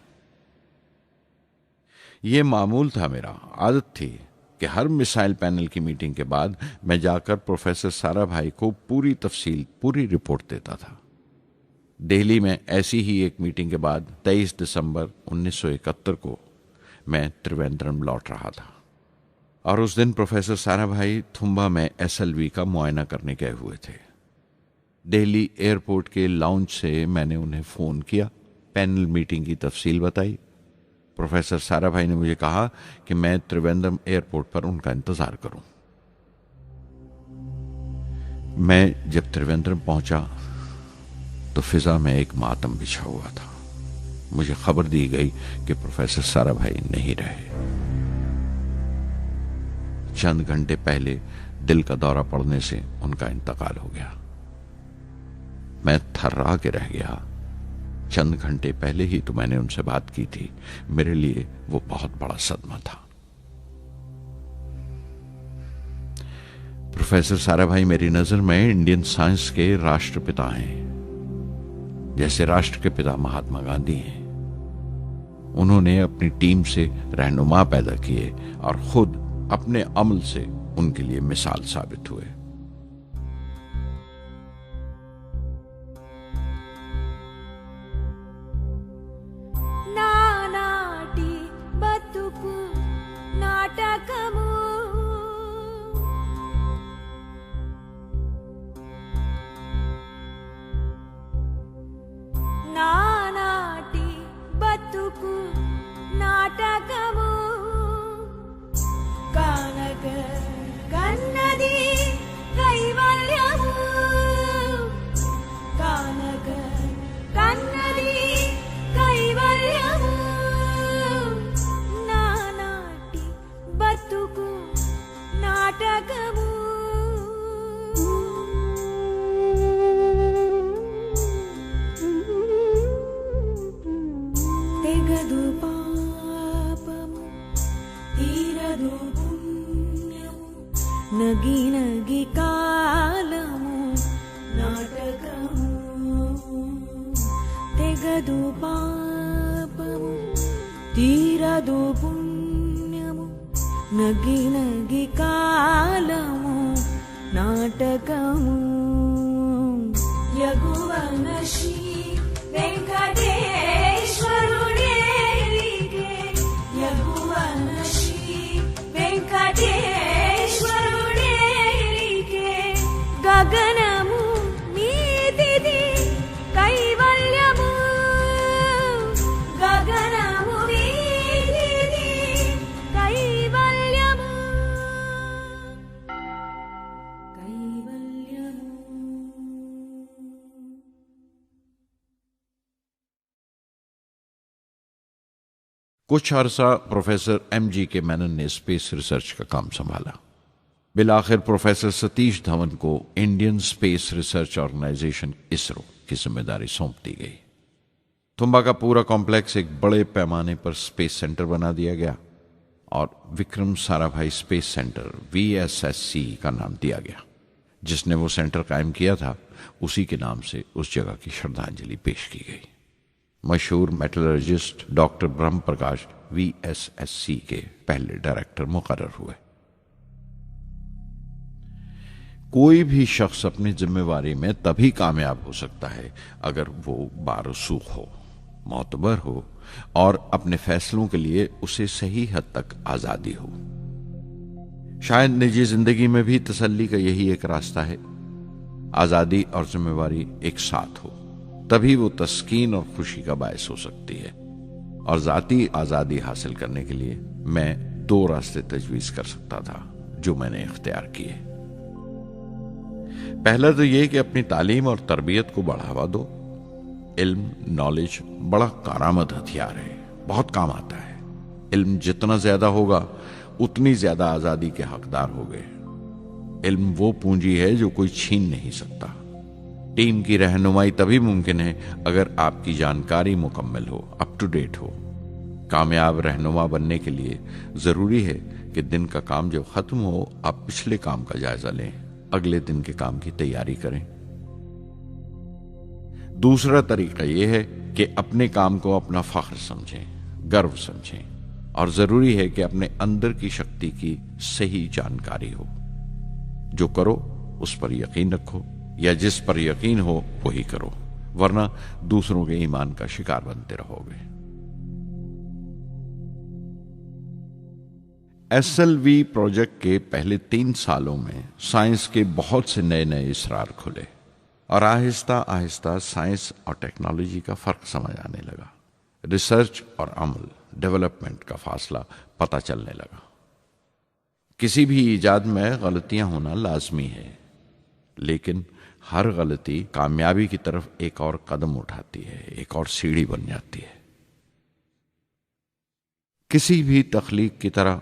यह मामूल था, मेरा आदत थी कि हर मिसाइल पैनल की मीटिंग के बाद मैं जाकर प्रोफेसर साराभाई को पूरी तफसील, पूरी रिपोर्ट देता था। दिल्ली में ऐसी ही एक मीटिंग के बाद 23 दिसंबर 1971 को मैं त्रिवेंद्रम लौट रहा था और उस दिन प्रोफेसर साराभाई थुम्बा में SLV का मुआयना करने गए हुए थे। दिल्ली एयरपोर्ट के लाउंज से मैंने उन्हें फोन किया, पैनल मीटिंग की तफसील बताई। प्रोफेसर साराभाई ने मुझे कहा कि मैं त्रिवेंद्रम एयरपोर्ट पर उनका इंतजार करूं। मैं जब त्रिवेंद्रम पहुंचा तो फिजा में एक मातम बिछा हुआ था। मुझे खबर दी गई कि प्रोफेसर साराभाई नहीं रहे। चंद घंटे पहले दिल का दौरा पड़ने से उनका इंतकाल हो गया। मैं थर्रा के रह गया। चंद घंटे पहले ही तो मैंने उनसे बात की थी। मेरे लिए वो बहुत बड़ा सदमा था। प्रोफेसर साराभाई मेरी नजर में इंडियन साइंस के राष्ट्रपिता हैं, जैसे राष्ट्र के पिता महात्मा गांधी हैं। उन्होंने अपनी टीम से रहनुमा पैदा किए और खुद अपने अमल से उनके लिए मिसाल साबित हुए। నానాటి బతుకు నాటకము పాపము తీరదు పుణ్యము నగి నగి కాలము నాటకము యగువన శ్రీ వెంకటేశ్వరుడేలిగే యగువన శ్రీ వెంకటేశ్వరుడేలిగే గగనము నీతిది కైవల్యము గగనము నీతిది కైవల్యము కైవల్యము कुछ अरसा प्रोफेसर एमजी के मेनन ने स्पेस रिसर्च का काम संभाला। बिलाखिर प्रोफेसर सतीश धवन को Indian space research organisation ISRO की जिम्मेदारी सौंप दी गई। तुम्बा का पूरा कॉम्प्लेक्स एक बड़े पैमाने पर स्पेस सेंटर बना दिया गया और Vikram Sarabhai space centre VSSC का नाम दिया गया। जिसने वो सेंटर कायम किया था उसी के नाम से उस जगह की श्रद्धांजलि पेश की गई। मशहूर मेटलर्जिस्ट डॉक्टर ब्रह्म प्रकाश VSSC के पहले डायरेक्टर मुकर्रर हुए। कोई भी शख्स अपनी जिम्मेवारी में तभी कामयाब हो सकता है अगर वो बारसूख हो, मोतबर हो और अपने फैसलों के लिए उसे सही हद तक आजादी हो। शायद निजी जिंदगी में भी तसल्ली का यही एक रास्ता है। आजादी और जिम्मेवारी एक साथ हो, तभी वो तस्कीन और खुशी का बायस हो सकती है। और जाती आजादी हासिल करने के लिए मैं 2 रास्ते तजवीज कर सकता था जो मैंने इख्तियार किए। पहला तो ये कि अपनी तालीम और तरबियत को बढ़ावा दो। इल्म, नॉलेज बड़ा कारामद हथियार है, बहुत काम आता है। इल्म जितना ज्यादा होगा उतनी ज्यादा आजादी के हकदार हो गए। इल्म वो पूंजी है जो कोई छीन नहीं सकता। टीम की रहनुमाई तभी मुमकिन है अगर आपकी जानकारी मुकम्मल हो, अप टू डेट हो। कामयाब रहनुमा बनने के लिए जरूरी है कि दिन का काम जब खत्म हो आप पिछले काम का जायजा लें, अगले दिन के काम की तैयारी करें। दूसरा तरीका यह है कि अपने काम को अपना फख्र समझें, गर्व समझें और जरूरी है कि अपने अंदर की शक्ति की सही जानकारी हो। जो करो उस पर यकीन रखो या जिस पर यकीन हो वही करो, वरना दूसरों के ईमान का शिकार बनते रहोगे। SLV प्रोजेक्ट के पहले 3 सालों में साइंस के बहुत से नए नए इसरार खुले और आहिस्ता आहिस्ता साइंस और टेक्नोलॉजी का फर्क समझ आने लगा। रिसर्च और अमल, डेवलपमेंट का फासला पता चलने लगा। किसी भी ईजाद में गलतियां होना लाजमी है, लेकिन हर गलती कामयाबी की तरफ एक और कदम उठाती है, एक और सीढ़ी बन जाती है। किसी भी तख्लीक की तरह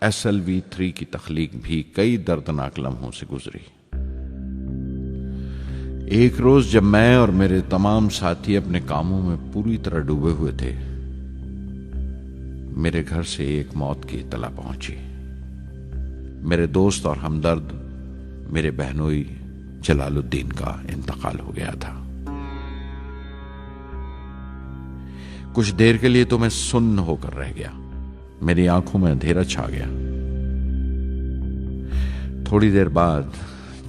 SLV-3 की तख्लीक भी कई दर्दनाक लम्हों से गुजरी। एक रोज जब मैं और मेरे तमाम साथी अपने कामों में पूरी तरह डूबे हुए थे, मेरे घर से एक मौत की इत्तला पहुंची। मेरे दोस्त और हमदर्द मेरे बहनोई जलालुद्दीन का इंतकाल हो गया था। कुछ देर के लिए तो मैं सुन्न होकर रह गया, मेरी आंखों में अंधेरा छा गया। थोड़ी देर बाद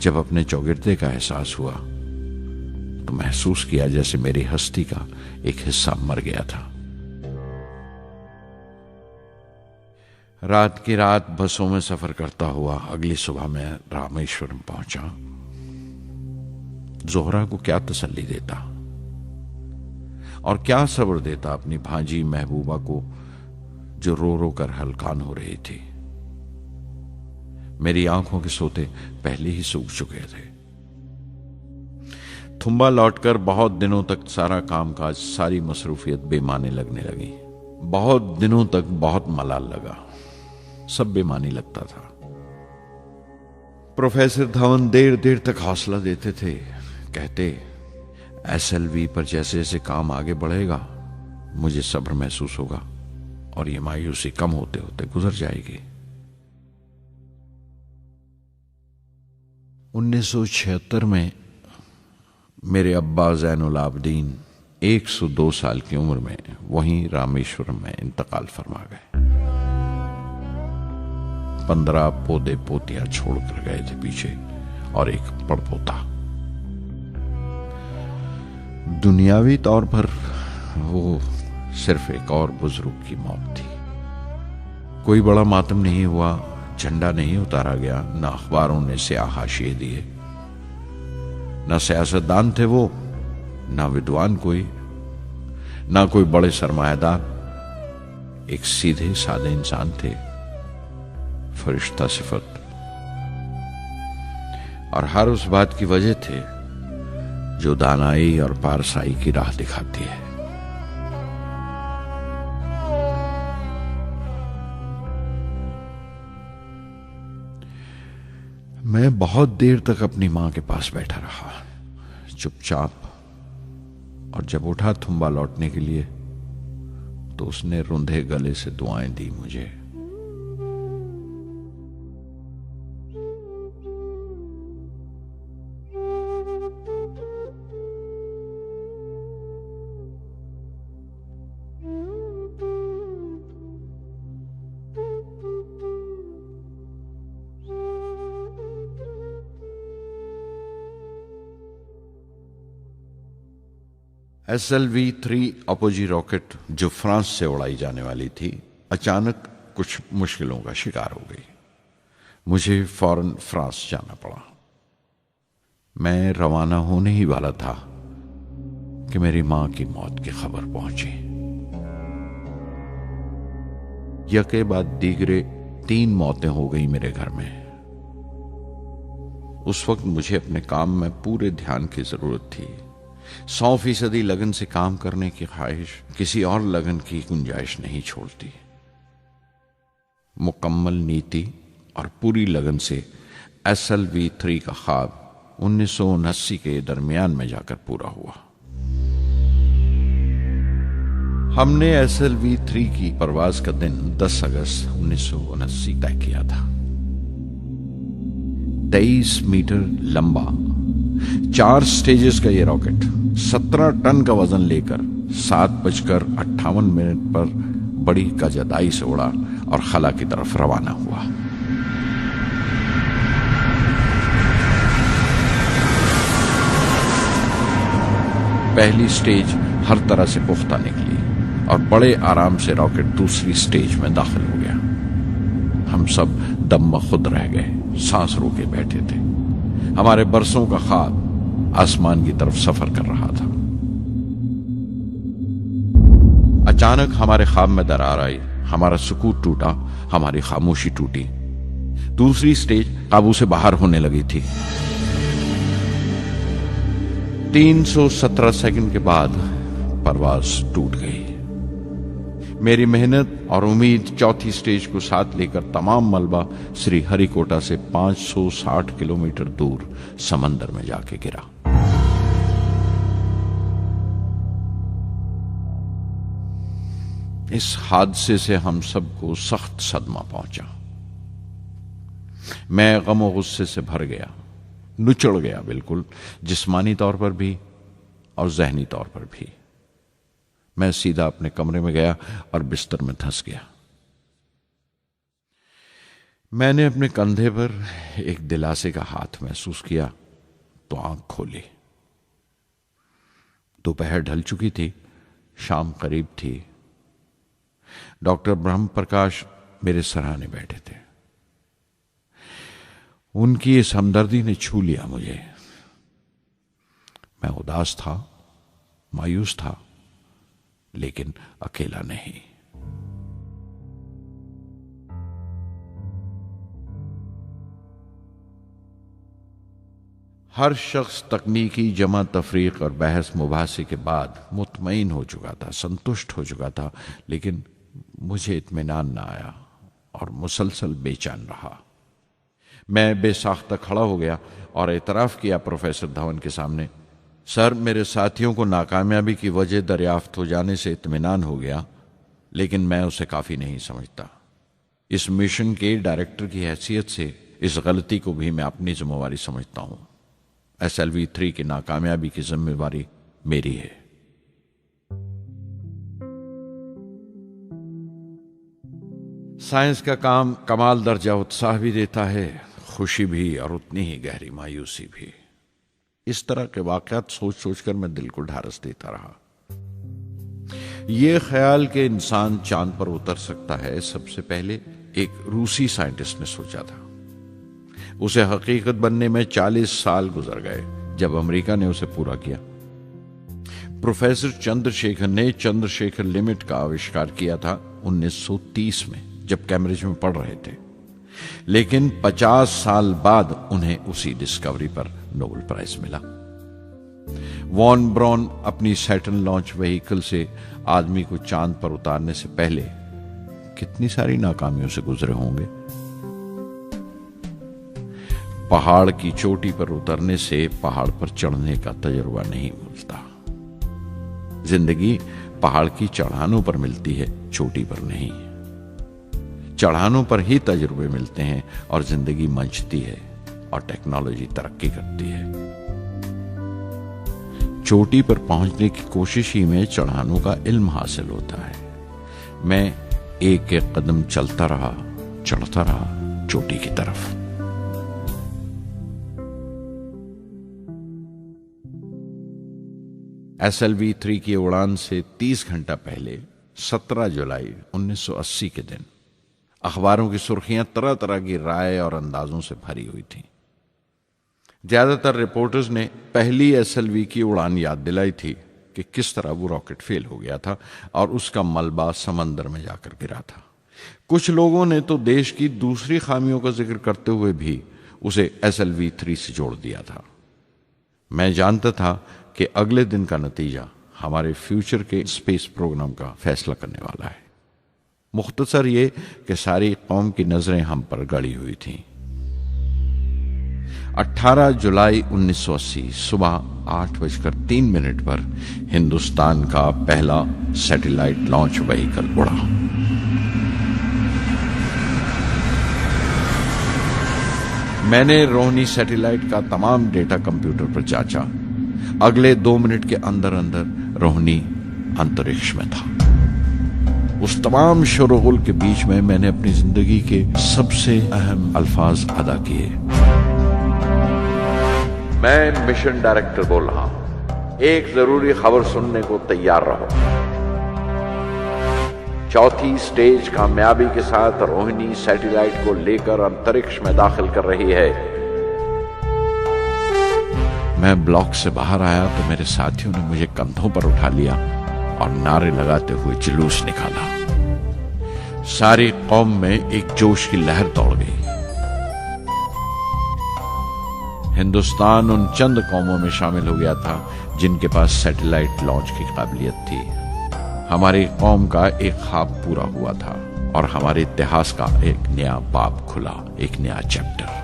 जब अपने चौगिरदे का एहसास हुआ तो महसूस किया जैसे मेरी हस्ती का एक हिस्सा मर गया था। रात की रात बसों में सफर करता हुआ अगली सुबह मैं रामेश्वरम पहुंचा। जोहरा को क्या तसल्ली देता और क्या सब्र देता अपनी भांजी महबूबा को जो रो रो कर हलकान हो रही थी। मेरी आंखों के सोते पहले ही सूख चुके थे। थुम्बा लौटकर बहुत दिनों तक सारा कामकाज, सारी मसरूफियत बेमानी लगने लगी। बहुत दिनों तक बहुत मलाल लगा, सब बेमानी लगता था। प्रोफेसर धवन देर देर तक हौसला देते थे, कहते SLV पर जैसे जैसे काम आगे बढ़ेगा मुझे सब्र महसूस होगा और ये मायूसी कम होते होते गुजर जाएगी। 1976 में मेरे अब्बा ज़ैनुल आबदीन 102 साल की उम्र में वहीं रामेश्वरम में इंतकाल फरमा गए। 15 पोते पोतियां छोड़कर गए थे पीछे और एक पड़पोता। दुनियावी तौर पर वो सिर्फ एक और बुजुर्ग की मौत थी। कोई बड़ा मातम नहीं हुआ, झंडा नहीं उतारा गया, न अखबारों ने स्याह हाशिए दिए, न सियासतदान थे वो, न विद्वान कोई, न कोई बड़े सरमायादार। एक सीधे सादे इंसान थे, फरिश्ता सिफत, और हर उस बात की वजह थे जो दानाई और पारसाई की राह दिखाती है। मैं बहुत देर तक अपनी मां के पास बैठा रहा, चुपचाप, और जब उठा थुम्बा लौटने के लिए तो उसने रुंधे गले से दुआएं दी मुझे। SLV-3 अपोजी रॉकेट जो फ्रांस से उड़ाई जाने वाली थी, अचानक कुछ मुश्किलों का शिकार हो गई। मुझे फौरन फ्रांस जाना पड़ा। मैं रवाना होने ही वाला था कि मेरी मां की मौत की खबर पहुंची। यके बाद दीगरे 3 मौतें हो गई मेरे घर में। उस वक्त मुझे अपने काम में पूरे ध्यान की जरूरत थी। 100% लगन से काम करने की ख्वाहिश किसी और लगन की गुंजाइश नहीं छोड़ती। मुकम्मल नीति और पूरी लगन से SLV-3 का ख्वाब 1979 के दरमियान में जाकर पूरा हुआ। हमने SLV-3 की परवाज का दिन 10 अगस्त 1979 तय किया था। 23 मीटर लंबा 4 स्टेजेस का ये रॉकेट 17 टन का वजन लेकर 7:58 पर बड़ी कजदाई से उड़ा और खला की तरफ रवाना हुआ। पहली स्टेज हर तरह से पुख्ता निकली और बड़े आराम से रॉकेट दूसरी स्टेज में दाखिल हो गया। हम सब दम खुद रह गए, सांस रोके बैठे थे। हमारे बरसों का ख्वाब आसमान की तरफ सफर कर रहा था। अचानक हमारे ख्वाब में दरार आई, हमारा सुकून टूटा, हमारी खामोशी टूटी। दूसरी स्टेज काबू से बाहर होने लगी थी। 317 सेकंड के बाद परवाज टूट गई। मेरी मेहनत और उम्मीद चौथी स्टेज को साथ लेकर तमाम मलबा श्री हरिकोटा से 560 किलोमीटर दूर समंदर में जाके गिरा। इस हादसे से हम सबको सख्त सदमा पहुंचा। मैं गम और गुस्से से भर गया, नुचड़ गया, बिल्कुल जिस्मानी तौर पर भी और जहनी तौर पर भी। मैं सीधा अपने कमरे में गया और बिस्तर में धंस गया। मैंने अपने कंधे पर एक दिलासे का हाथ महसूस किया तो आंख खोली। दोपहर ढल चुकी थी, शाम करीब थी। डॉक्टर ब्रह्म प्रकाश मेरे सराहने बैठे थे। उनकी इस हमदर्दी ने छू लिया मुझे। मैं उदास था, मायूस था, लेकिन अकेला नहीं। हर शख्स तकनीकी जमा तफरीक और बहस मुबासे के बाद मुतमईन हो चुका था, संतुष्ट हो चुका था, लेकिन मुझे इत्मीनान ना आया और मुसलसल बेचैन रहा। मैं बेसाख्ता खड़ा हो गया और एतराफ किया प्रोफेसर धवन के सामने, सर, मेरे साथियों को नाकामयाबी की वजह दरियाफ्त हो जाने से इत्मीनान हो गया, लेकिन मैं उसे काफी नहीं समझता। इस मिशन के डायरेक्टर की हैसियत से इस गलती को भी मैं अपनी जिम्मेवारी समझता हूं। SLV-3 की नाकामयाबी की जिम्मेवारी मेरी है। साइंस का काम कमाल दर्जा उत्साह भी देता है, खुशी भी और उतनी ही गहरी मायूसी भी। इस तरह के वाकयात सोच सोचकर मैं दिल को ढारस देता रहा। यह ख्याल कि इंसान चांद पर उतर सकता है सबसे पहले एक रूसी साइंटिस्ट ने सोचा था। उसे हकीकत बनने में 40 साल गुजर गए जब अमेरिका ने उसे पूरा किया। प्रोफेसर चंद्रशेखर ने चंद्रशेखर लिमिट का आविष्कार किया था 1930 में, जब कैम्ब्रिज में पढ़ रहे थे। लेकिन 50 साल बाद उन्हें उसी डिस्कवरी पर नोबेल प्राइज मिला। वॉन ब्रॉन अपनी सैटर्न लॉन्च व्हीकल से आदमी को चांद पर उतारने से पहले कितनी सारी नाकामियों से गुजरे होंगे। पहाड़ की चोटी पर उतरने से पहाड़ पर चढ़ने का तजुर्बा नहीं मिलता। जिंदगी पहाड़ की चढ़ानों पर मिलती है, चोटी पर नहीं। चढ़ानों पर ही तजुर्बे मिलते हैं और जिंदगी मंचती है और टेक्नोलॉजी तरक्की करती है। चोटी पर पहुंचने की कोशिश ही में चढ़ानों का इल्म हासिल होता है। मैं एक एक कदम चलता रहा, चढ़ता रहा चोटी की तरफ। SLV-3 की उड़ान से 30 घंटा पहले 17 जुलाई 1980 के दिन अखबारों की सुर्खियां तरह तरह की राय और अंदाजों से भरी हुई थीं। ज्यादातर रिपोर्टर्स ने पहली SLV की उड़ान याद दिलाई थी कि किस तरह वो रॉकेट फेल हो गया था और उसका मलबा समंदर में जाकर गिरा था। कुछ लोगों ने तो देश की दूसरी खामियों का जिक्र करते हुए भी उसे SLV-3 से जोड़ दिया था। मैं जानता था कि अगले दिन का नतीजा हमारे फ्यूचर के स्पेस प्रोग्राम का फैसला करने वाला है। मुख्तसर ये कि सारी कौम की नजरें हम पर गड़ी हुई थीं। 18 जुलाई 1980 सुबह 8:03 पर हिंदुस्तान का पहला सैटेलाइट लॉन्च व्हीकल उड़ा। मैंने रोहिणी सैटेलाइट का तमाम डेटा कंप्यूटर पर जांचा। अगले 2 मिनट के अंदर अंदर रोहिणी अंतरिक्ष में था। उस तमाम शोरगुल के बीच में मैंने अपनी जिंदगी के सबसे अहम अल्फाज अदा किए। मैं मिशन डायरेक्टर बोल रहा हूं, एक जरूरी खबर सुनने को तैयार रहो। चौथी स्टेज कामयाबी के साथ रोहिणी सैटेलाइट को लेकर अंतरिक्ष में दाखिल कर रही है। मैं ब्लॉक से बाहर आया तो मेरे साथियों ने मुझे कंधों पर उठा लिया और नारे लगाते हुए जुलूस निकाला। सारी कौम में एक जोश की लहर दौड़ गई। हिंदुस्तान उन चंद कौमों में शामिल हो गया था जिनके पास सैटेलाइट लॉन्च की काबिलियत थी। हमारी कौम का एक ख्वाब पूरा हुआ था और हमारे इतिहास का एक नया बाब खुला, एक नया चैप्टर।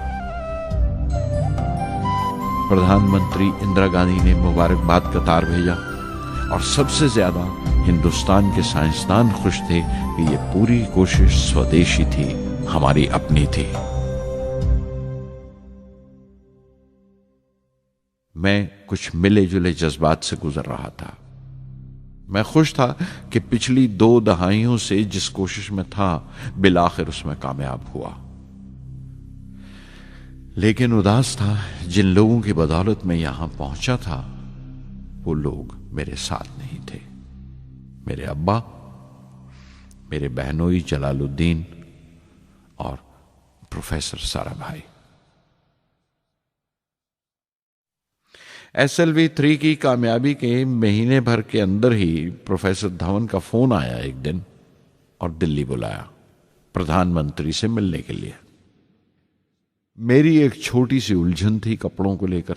प्रधानमंत्री इंदिरा गांधी ने मुबारकबाद का तार भेजा और सबसे ज्यादा हिंदुस्तान के साइंसदान खुश थे कि ये पूरी कोशिश स्वदेशी थी, हमारी अपनी थी। मैं कुछ मिले जुले जज्बात से गुजर रहा था। मैं खुश था कि पिछली 2 दहाइयों से जिस कोशिश में था बिलाखिर उसमें कामयाब हुआ। लेकिन उदास था जिन लोगों की बदौलत मैं यहां पहुंचा था वो लोग मेरे साथ नहीं थे। मेरे अब्बा, मेरे बहनोई जलालुद्दीन और प्रोफेसर साराभाई। SLV-3 की कामयाबी के महीने भर के अंदर ही प्रोफेसर धवन का फोन आया एक दिन और दिल्ली बुलाया प्रधानमंत्री से मिलने के लिए। मेरी एक छोटी सी उलझन थी कपड़ों को लेकर।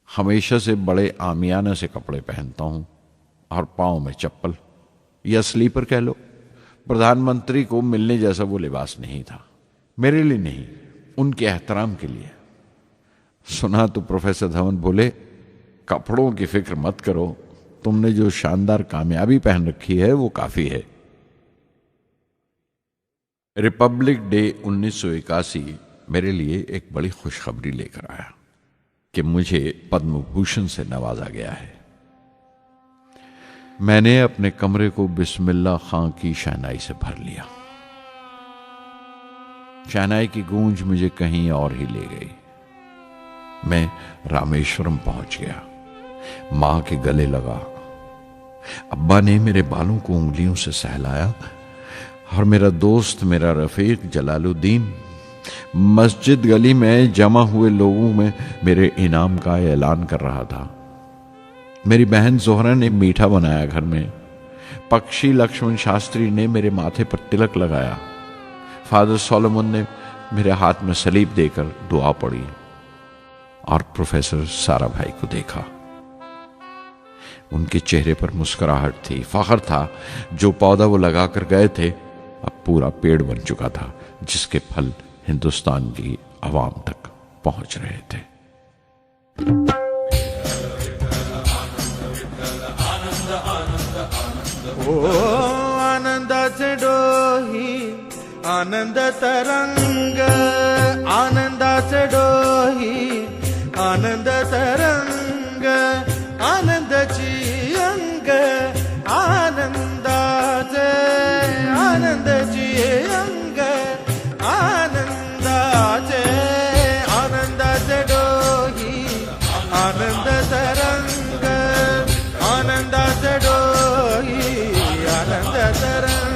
हमेशा से बड़े आमियाना से कपड़े पहनता हूं और पांव में चप्पल या स्लीपर कह लो। प्रधानमंत्री को मिलने जैसा वो लिबास नहीं था, मेरे लिए नहीं, उनके एहतराम के लिए। सुना तो प्रोफेसर धवन बोले, कपड़ों की फिक्र मत करो, तुमने जो शानदार कामयाबी पहन रखी है वो काफी है। रिपब्लिक डे 1981 मेरे लिए एक बड़ी खुशखबरी लेकर आया कि मुझे पद्म भूषण से नवाजा गया है। मैंने अपने कमरे को बिस्मिल्लाह खां की शहनाई से भर लिया। शहनाई की गूंज मुझे कहीं और ही ले गई। मैं रामेश्वरम पहुंच गया, मां के गले लगा। अब्बा ने मेरे बालों को उंगलियों से सहलाया और मेरा दोस्त, मेरा रफीक जलालुद्दीन मस्जिद गली में जमा हुए लोगों में मेरे इनाम का ऐलान कर रहा था। मेरी बहन जोहरा ने मीठा बनाया घर में। पक्षी लक्ष्मण शास्त्री ने मेरे माथे पर तिलक लगाया। फादर सोलोमन ने मेरे हाथ में सलीब देकर दुआ पढ़ी और प्रोफेसर सारा भाई को देखा। उनके चेहरे पर मुस्कुराहट थी, फख्र था। जो पौधा वो लगाकर गए थे अब पूरा पेड़ बन चुका था, जिसके फल हिंदुस्तान की आवाम तक पहुंच रहे थे। ओ आनंदाचे डोही आनंद तरंग, आनंदाचे डोही आनंद तरंग, आनंदाची अंग, आनंदाचे आनंदाची अंग, आनंदाचे आनंदाचे डोही आनंद तरंग, आनंदाचे डोही आनंद तरंग।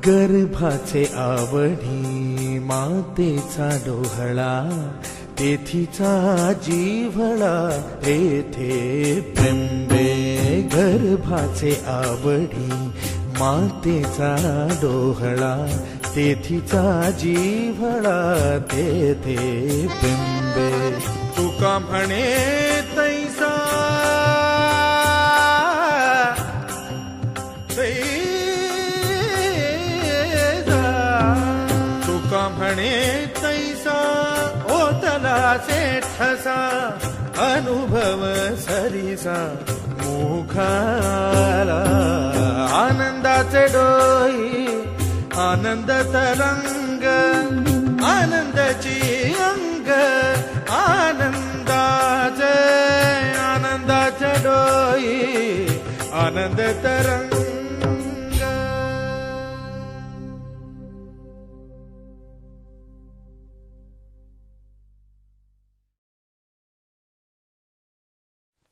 गर्भाचे आवडी मातेचा डोहळा, तेथीचा जीवळा तेथे प्रेंबे। गर्भाचे आवडी मातेचा डोहळा, तेथीचा जीवळा तेथे प्रेंबे। तुका म्हणे तैसा तुका म्हणे तैसा ओतला ठसा, अनुभव सरीसा मुखाला। आनंदाचे डोही आनंद तरंग, आनंदाची अंग, आनंदाचे आनंदाचे डोही आनंद तरंग।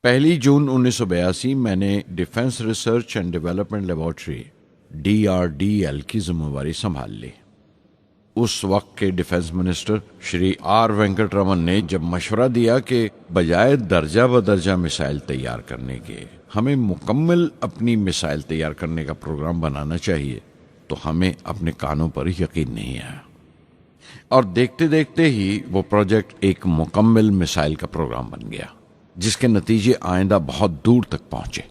पहली जून 1982 मैंने defence research and development laboratory DRDL की जिम्मेवारी संभाल ली। उस वक्त के defence minister Shri R Venkataraman ने जब मशवरा दिया कि बजाय दर्जा बदर्जा मिसाइल तैयार करने के हमें मुकम्मल अपनी मिसाइल तैयार करने का प्रोग्राम बनाना चाहिए, तो हमें अपने कानों पर यकीन नहीं आया और देखते देखते ही वो प्रोजेक्ट एक मुकम्मल मिसाइल का प्रोग्राम बन गया, जिसके नतीजे आइंदा बहुत दूर तक पहुंचे।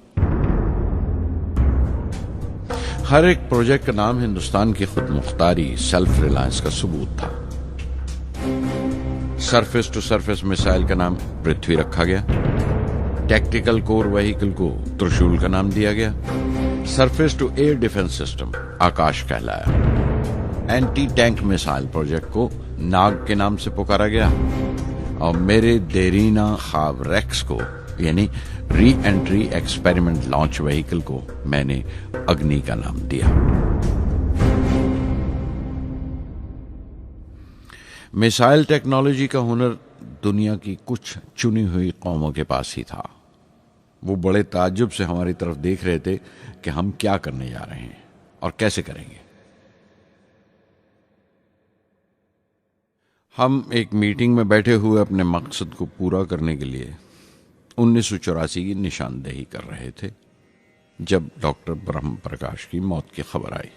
हर एक प्रोजेक्ट का नाम हिंदुस्तान की खुद मुख्तारी, सेल्फ रिलायंस का सबूत था। सरफेस टू सरफेस मिसाइल का नाम पृथ्वी रखा गया। टैक्टिकल कोर व्हीकल को त्रिशूल का नाम दिया गया। Surface to air defence system Akash कहलाया। एंटी टैंक मिसाइल प्रोजेक्ट को नाग के नाम से पुकारा गया और मेरे देरीना ख्वाब रेक्स को यानी re entry experiment launch vehicle को मैंने अग्नि का नाम दिया। मिसाइल टेक्नोलॉजी का हुनर दुनिया की कुछ चुनी हुई कौमों के पास ही था। वो बड़े ताज्जुब से हमारी तरफ देख रहे थे कि हम क्या करने जा रहे हैं और कैसे करेंगे। हम एक मीटिंग में बैठे हुए अपने मकसद को पूरा करने के लिए 1984 की निशानदेही कर रहे थे जब डॉक्टर ब्रह्म प्रकाश की मौत की खबर आई।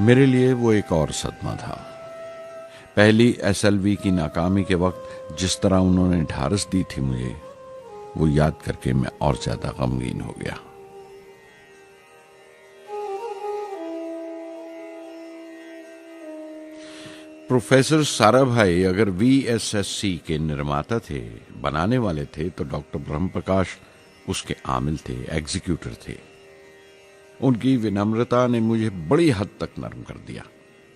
मेरे लिए वो एक और सदमा था। पहली SLV की नाकामी के वक्त जिस तरह उन्होंने ढारस दी थी मुझे, वो याद करके मैं और ज्यादा गमगीन हो गया। प्रोफेसर साराभाई अगर VSSC के निर्माता थे, बनाने वाले थे, तो डॉक्टर ब्रह्म प्रकाश उसके आमिल थे, एग्जीक्यूटर थे। उनकी विनम्रता ने मुझे बड़ी हद तक नरम कर दिया।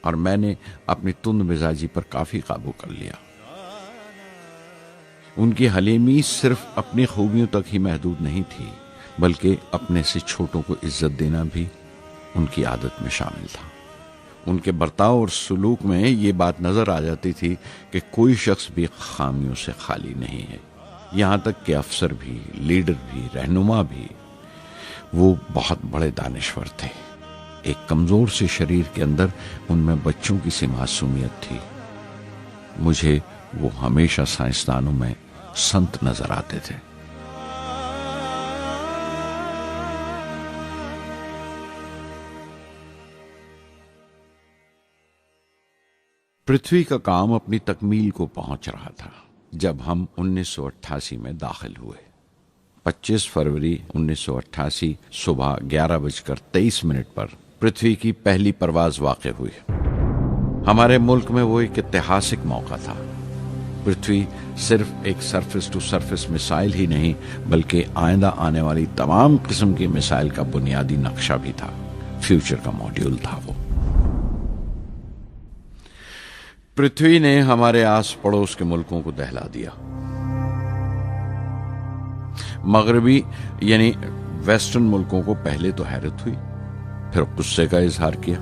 और मैंने अपनी तुंद मिजाजी पर काफी काबू कर लिया। उनकी हलीमी सिर्फ अपनी खूबियों तक ही महदूद नहीं थी, बल्कि अपने से छोटों को इज्जत देना भी उनकी आदत में शामिल था। उनके बर्ताव और सलूक में ये बात नजर आ जाती थी कि कोई शख्स भी खामियों से खाली नहीं है। यहाँ तक कि अफसर भी, लीडर भी, रहनुमा भी। वो बहुत बड़े दानिश्वर थे। एक कमजोर से शरीर के अंदर उनमें बच्चों की सी मासूमियत थी। मुझे वो हमेशा साइंसदानों में संत नजर आते थे। पृथ्वी का काम अपनी तकमील को पहुंच रहा था जब हम 1988 में दाखिल हुए। 25 फरवरी 1988 सुबह 11:23 पर पृथ्वी की पहली परवाज वाक़ हुई। हमारे मुल्क में वो एक ऐतिहासिक मौका था। पृथ्वी सिर्फ एक सरफेस टू सरफेस मिसाइल ही नहीं, बल्कि आइंदा आने वाली तमाम किस्म की मिसाइल का बुनियादी नक्शा भी था। फ्यूचर का मॉड्यूल था वो। पृथ्वी ने हमारे आस पड़ोस के मुल्कों को दहला दिया। मगरबी यानी वेस्टर्न मुल्कों को पहले तो हैरत हुई, फिर गुस्से का इजहार किया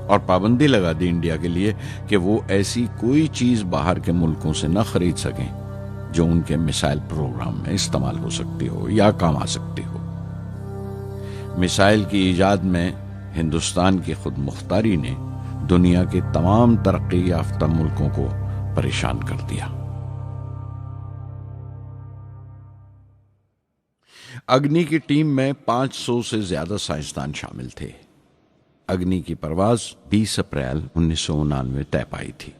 और पाबंदी लगा दी इंडिया के लिए कि वो ऐसी कोई चीज बाहर के मुल्कों से न खरीद सकें जो उनके मिसाइल प्रोग्राम में इस्तेमाल हो सकती हो या काम आ सकती हो। मिसाइल की इजाद में हिंदुस्तान की खुद मुख्तारी ने दुनिया के तमाम तरक्की याफ्ता मुल्कों को परेशान कर दिया। अग्नि की टीम में 500 से ज्यादा साइंसदान शामिल थे। अग्नि की परवाज 20 अप्रैल 1999 तय पाई थी।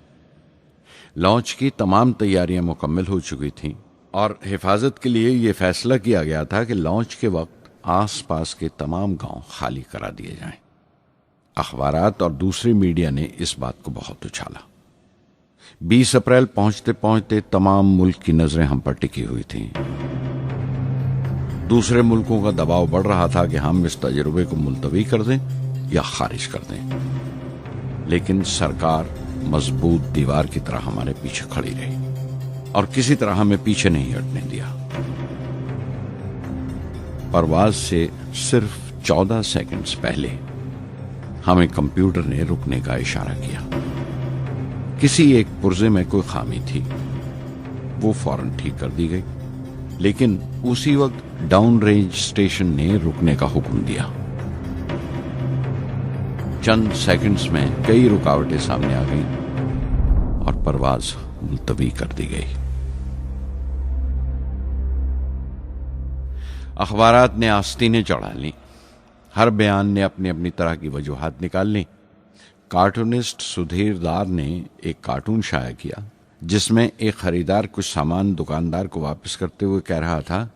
लॉन्च की तमाम तैयारियां मुकम्मल हो चुकी थीं और हिफाजत के लिए यह फैसला किया गया था कि लॉन्च के वक्त आसपास के तमाम गांव खाली करा दिए जाएं। अखबारात और दूसरी मीडिया ने इस बात को बहुत उछाला। 20 अप्रैल पहुंचते पहुंचते तमाम मुल्क की नजरें हम पर टिकी हुई थीं। दूसरे मुल्कों का दबाव बढ़ रहा था कि हम इस तजुर्बे को मुलतवी कर दें या खारिज कर दें, लेकिन सरकार मजबूत दीवार की तरह हमारे पीछे खड़ी रही और किसी तरह हमें पीछे नहीं हटने दिया। परवाज से सिर्फ 14 सेकंड्स पहले हमें कंप्यूटर ने रुकने का इशारा किया। किसी एक पुर्जे में कोई खामी थी, वो फौरन ठीक कर दी गई, लेकिन उसी वक्त डाउन रेंज स्टेशन ने रुकने का हुक्म दिया। चंद सेकंड्स में कई रुकावटें सामने आ गईं और परवाज मुलतवी कर दी गई। अखबारात ने आस्तीनें चढ़ा ली। हर बयान ने अपनी अपनी तरह की वजूहात निकाल ली। कार्टूनिस्ट सुधीर दार ने एक कार्टून शाया किया जिसमें एक खरीदार कुछ सामान दुकानदार को वापस करते हुए कह रहा था,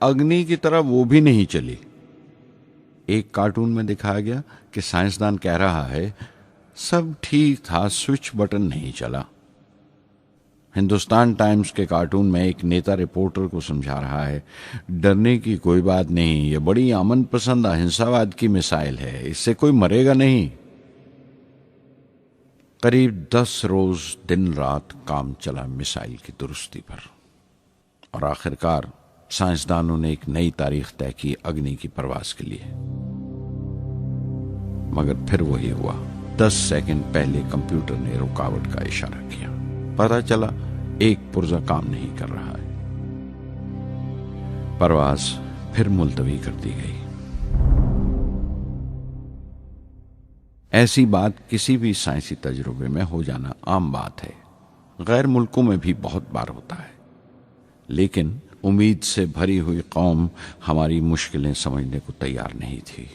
अग्नि की तरह वो भी नहीं चली। एक कार्टून में दिखाया गया कि साइंसदान कह रहा है, सब ठीक था, स्विच बटन नहीं चला। हिंदुस्तान टाइम्स के कार्टून में एक नेता रिपोर्टर को समझा रहा है, डरने की कोई बात नहीं, ये बड़ी अमन पसंद अहिंसावाद की मिसाइल है, इससे कोई मरेगा नहीं। करीब 10 रोज दिन रात काम चला मिसाइल की दुरुस्ती पर और आखिरकार साइंसदानों ने एक नई तारीख तय की अग्नि की परवाज के लिए। मगर फिर वही हुआ। 10 सेकंड पहले कंप्यूटर ने रुकावट का इशारा किया। पता चला एक पुर्जा काम नहीं कर रहा है। परवाज फिर मुलतवी कर दी गई। ऐसी बात किसी भी साइंसी तजुर्बे में हो जाना आम बात है। गैर मुल्कों में भी बहुत बार होता है, लेकिन उम्मीद से भरी हुई कौम हमारी मुश्किलें समझने को तैयार नहीं थी।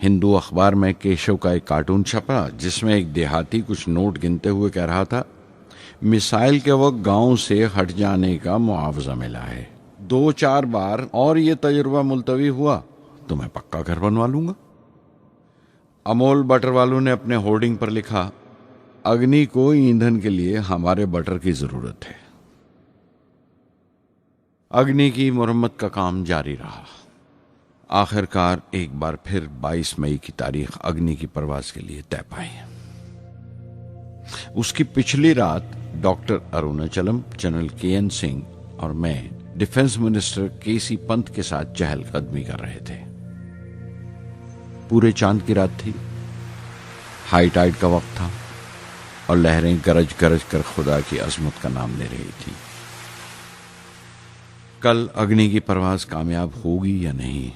हिंदू अखबार में केशव का एक कार्टून छपा जिसमें एक देहाती कुछ नोट गिनते हुए कह रहा था, मिसाइल के वक्त गांव से हट जाने का मुआवजा मिला है। 2-4 बार और ये तजुर्बा मुलतवी हुआ तो मैं पक्का घर बनवा लूंगा। अमोल बटर वालों ने अपने होर्डिंग पर लिखा, अग्नि को ईंधन के लिए हमारे बटर की जरूरत है। अग्नि की मुरम्मत का काम जारी रहा। आखिरकार एक बार फिर 22 मई की तारीख अग्नि की परवाज के लिए तय पाई। उसकी पिछली रात doctor Arunachalam, general KN Singh और मैं डिफेंस मिनिस्टर KC पंत के साथ चहलकदमी कर रहे थे। पूरे चांद की रात थी, हाई टाइड का वक्त था और लहरें गरज गरज कर खुदा की अजमत का नाम ले रही थी। कल अग्नि की परवाज कामयाब होगी या नहीं,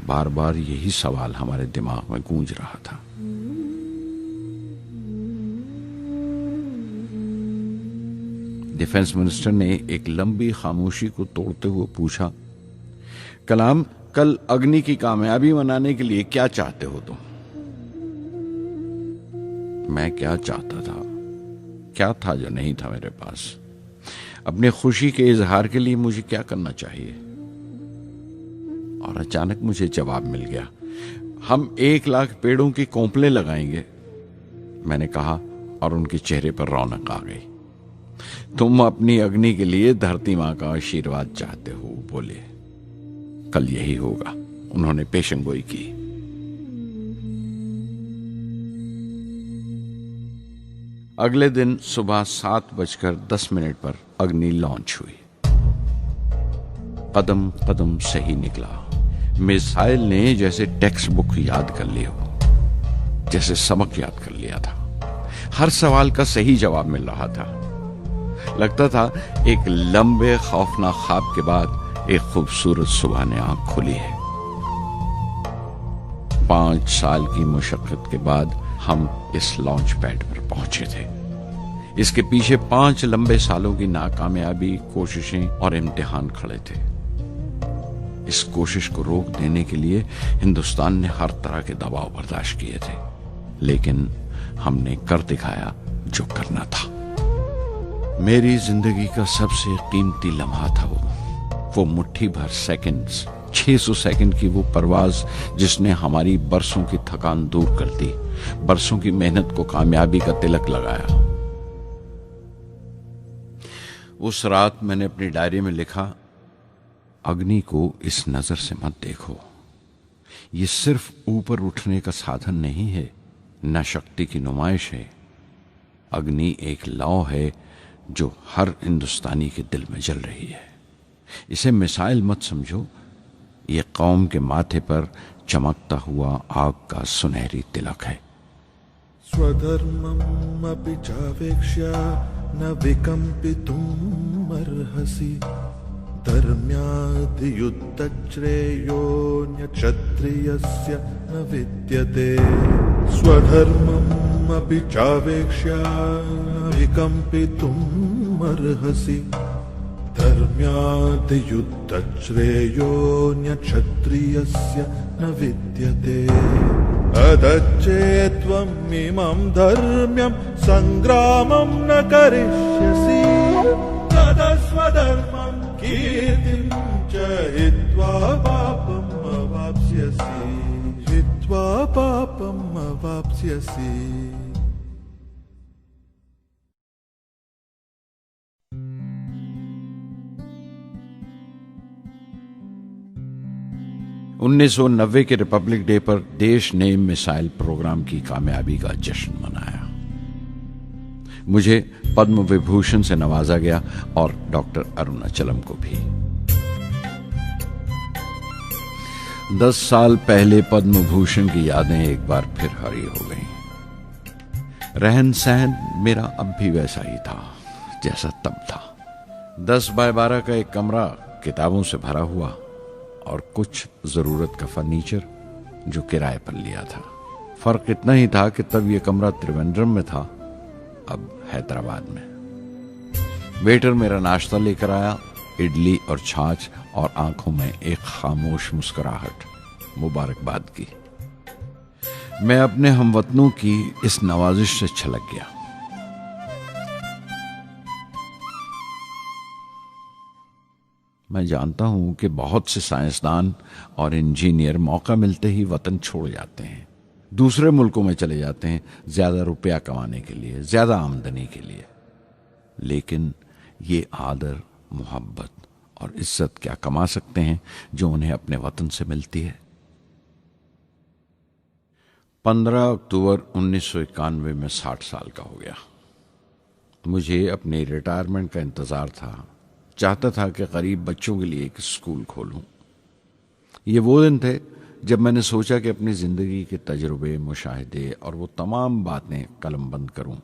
बार बार यही सवाल हमारे दिमाग में गूंज रहा था। डिफेंस मिनिस्टर ने एक लंबी खामोशी को तोड़ते हुए पूछा, कलाम, कल अग्नि की कामयाबी मनाने के लिए क्या चाहते हो तुम? मैं क्या चाहता था? क्या था जो नहीं था मेरे पास? अपनी खुशी के इजहार के लिए मुझे क्या करना चाहिए? और अचानक मुझे जवाब मिल गया, हम 1 लाख पेड़ों की कोंपलें लगाएंगे, मैंने कहा और उनके चेहरे पर रौनक आ गई। तुम अपनी अग्नि के लिए धरती मां का आशीर्वाद चाहते हो, बोले। कल यही होगा, उन्होंने पेशंगोई की। अगले दिन सुबह 7:10 पर अग्नि लॉन्च हुई। कदम कदम सही निकला। मिसाइल ने जैसे टेक्स्ट बुक याद कर लिया हो, जैसे सबक याद कर लिया था। हर सवाल का सही जवाब मिल रहा था। लगता था एक लंबे खौफनाक ख्वाब के बाद एक खूबसूरत सुबह ने आंख खोली है। 5 साल की मुशक्कत के बाद हम इस लॉन्च पैड पर पहुंचे थे। इसके पीछे 5 लंबे सालों की नाकामयाबी, कोशिशें और इम्तिहान खड़े थे। इस कोशिश को रोक देने के लिए हिंदुस्तान ने हर तरह के दबाव बर्दाश्त किए थे, लेकिन हमने कर दिखाया जो करना था। मेरी जिंदगी का सबसे कीमती लम्हा था वो मुट्ठी भर सेकंड्स, 600 सेकंड की वो परवाज जिसने हमारी बरसों की थकान दूर कर दी, बरसों की मेहनत को कामयाबी का तिलक लगाया। उस रात मैंने अपनी डायरी में लिखा, अग्नि को इस नजर से मत देखो। ये सिर्फ ऊपर उठने का साधन नहीं है, न शक्ति की नुमाइश है। अग्नि एक लौ है जो हर हिंदुस्तानी के दिल में जल रही है। इसे मिसाइल मत समझो, ये कौम के माथे पर चमकता हुआ आग का सुनहरी तिलक है। स्वधर्मम् अपि चावेक्ष्य न विकम्पितुम् अर्हसि, धर्म्याद् युद्धश्रेयोऽन्य क्षत्रियस्य न विद्यते। स्वधर्मम् अपि चावेक्ष्य न विकम्पितुम् अर्हसि, धर्म्याद् युद्धश्रेयोऽन्य क्षत्रियस्य न विद्यते। अदच्चेत्त्वम् इमं धर्म्यं सङ्ग्रामं न करिष्यसि, तदस्वधर्मं कीर्तिं च हित्वा पापम् अवाप्स्यसि, हित्वा पापम् अवाप्स्यसि। $1990 के रिपब्लिक डे पर देश ने मिसाइल प्रोग्राम की कामयाबी का जश्न मनाया। मुझे पद्म विभूषण से नवाजा गया और डॉक्टर अरुणाचलम को भी। 10 साल पहले पद्म भूषण की यादें एक बार फिर हरी हो गईं। रहन सहन मेरा अब भी वैसा ही था जैसा तब था। 10 बाय 12 का एक कमरा किताबों से भरा हुआ और कुछ जरूरत का फर्नीचर जो किराए पर लिया था। फर्क इतना ही था कि तब यह कमरा त्रिवेंद्रम में था, अब हैदराबाद में। वेटर मेरा नाश्ता लेकर आया, इडली और छाछ, और आंखों में एक खामोश मुस्कुराहट मुबारकबाद की। मैं अपने हमवतनों की इस नवाजिश से छलक गया। मैं जानता हूं कि बहुत से साइंसदान और इंजीनियर मौका मिलते ही वतन छोड़ जाते हैं, दूसरे मुल्कों में चले जाते हैं ज्यादा रुपया कमाने के लिए, ज्यादा आमदनी के लिए। लेकिन ये आदर, मोहब्बत और इज्जत क्या कमा सकते हैं जो उन्हें अपने वतन से मिलती है। 15 अक्टूबर 1991 में 60 साल का हो गया। मुझे अपने रिटायरमेंट का इंतज़ार था। चाहता था कि गरीब बच्चों के लिए एक स्कूल खोलूं। ये वो दिन थे जब मैंने सोचा कि अपनी ज़िंदगी के तजुर्बे, मुशाहिदे और वो तमाम बातें कलमबंद करूं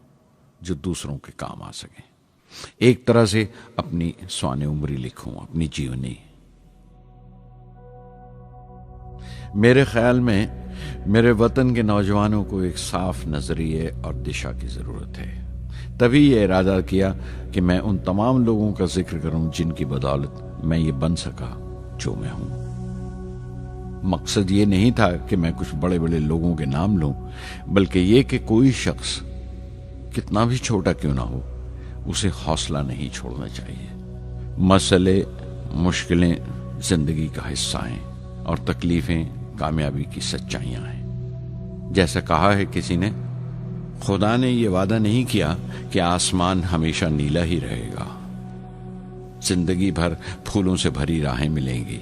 जो दूसरों के काम आ सकें। एक तरह से अपनी स्वाने उम्री लिखूं, अपनी जीवनी। मेरे ख्याल में मेरे वतन के नौजवानों को एक साफ नजरिए और दिशा की जरूरत है। तभी ये इरादा किया कि मैं उन तमाम लोगों का जिक्र करूं जिनकी बदौलत मैं ये बन सका जो मैं हूं। मकसद ये नहीं था कि मैं कुछ बड़े बड़े लोगों के नाम लूं, बल्कि ये कि कोई शख्स कितना भी छोटा क्यों ना हो, उसे हौसला नहीं छोड़ना चाहिए। मसले, मुश्किलें जिंदगी का हिस्सा हैं और तकलीफें कामयाबी की सच्चाइयां हैं। जैसा कहा है किसी ने, खुदा ने यह वादा नहीं किया कि आसमान हमेशा नीला ही रहेगा, जिंदगी भर फूलों से भरी राहें मिलेंगी।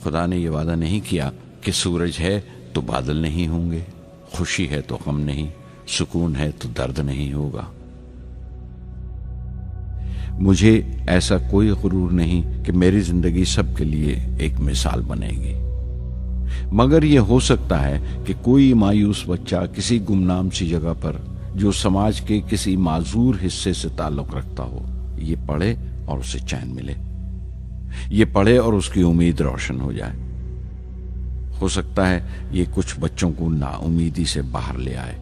खुदा ने यह वादा नहीं किया कि सूरज है तो बादल नहीं होंगे, खुशी है तो गम नहीं, सुकून है तो दर्द नहीं होगा। मुझे ऐसा कोई गुरूर नहीं कि मेरी जिंदगी सबके लिए एक मिसाल बनेगी, मगर यह हो सकता है कि कोई मायूस बच्चा किसी गुमनाम सी जगह पर जो समाज के किसी माजूर हिस्से से ताल्लुक रखता हो, ये पढ़े और उसे चैन मिले, ये पढ़े और उसकी उम्मीद रोशन हो जाए। हो सकता है ये कुछ बच्चों को नाउमीदी से बाहर ले आए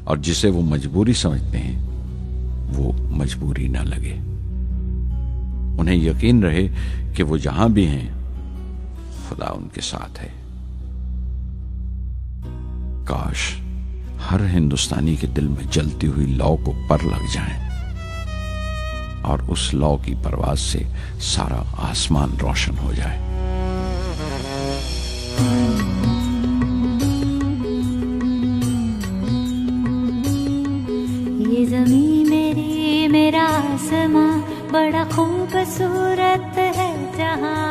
और जिसे वो मजबूरी समझते हैं वो मजबूरी ना लगे। उन्हें यकीन रहे कि वो जहां भी हैं खुदा उनके साथ है। काश हर हिंदुस्तानी के दिल में जलती हुई लौ को पर लग जाए और उस लौ की परवाज से सारा आसमान रोशन हो जाए। ये ज़मीं मेरी, मेरा आसमां, बड़ा खूबसूरत है जहां।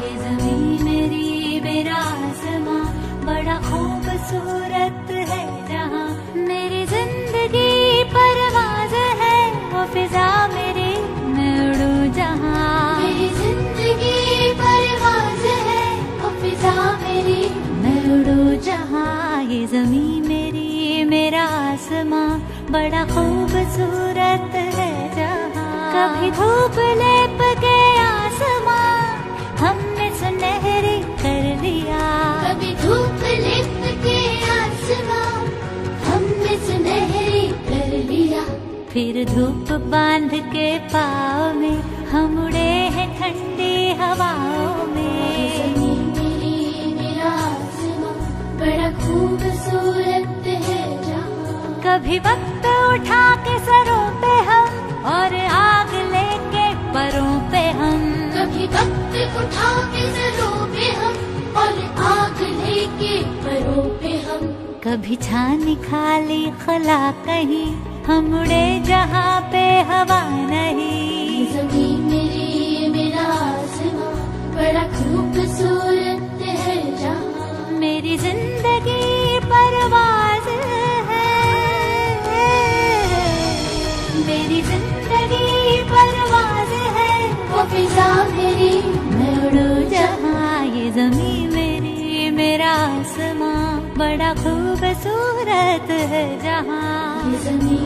ये ज़मीं मेरी, मेरा आसमां, बड़ा खूबसूरत है जहां। मेरी जिंदगी परवाज़ है, वो फिजा मेरी, मैं उड़ूं जहां। मेरी जिंदगी परवाज़ है, वो फिजा मेरी, मैं उड़ूं जहां। ये ज़मीं मेरी, मेरा आसमां, बड़ा खूबसूरत है जहां। कभी धूप लेप के आसमां हमने सुनहरी कर दिया। कभी धूप लेप के आसमां हमने सुनहरी कर लिया। फिर धूप बांध के पाँव में हम उड़े हैं ठंडी हवाओं में। ज़मीं मेरी, मेरा आसमां, बड़ा खूबसूरत है जहां। कभी वक्त उठा के सरों पे हम और आग लेके परों पे हम। कभी वक्त उठा के सरों पे हम और आग लेके परों पे हम। कभी छानी खाली खला कहीं, हम उड़े जहाँ पे हवा नहीं। ज़मीं मेरी, मेरा आसमां, बड़ा खूबसूरत है जहां। मेरी जिंदगी परवाज़ है, मेरी जिंदगी परवाज़ है, वो फिजा मेरी, मैं उड़ूं जहां। ये ज़मीं मेरी, मेरा आसमां, बड़ा खूबसूरत है जहां। ये ज़मीं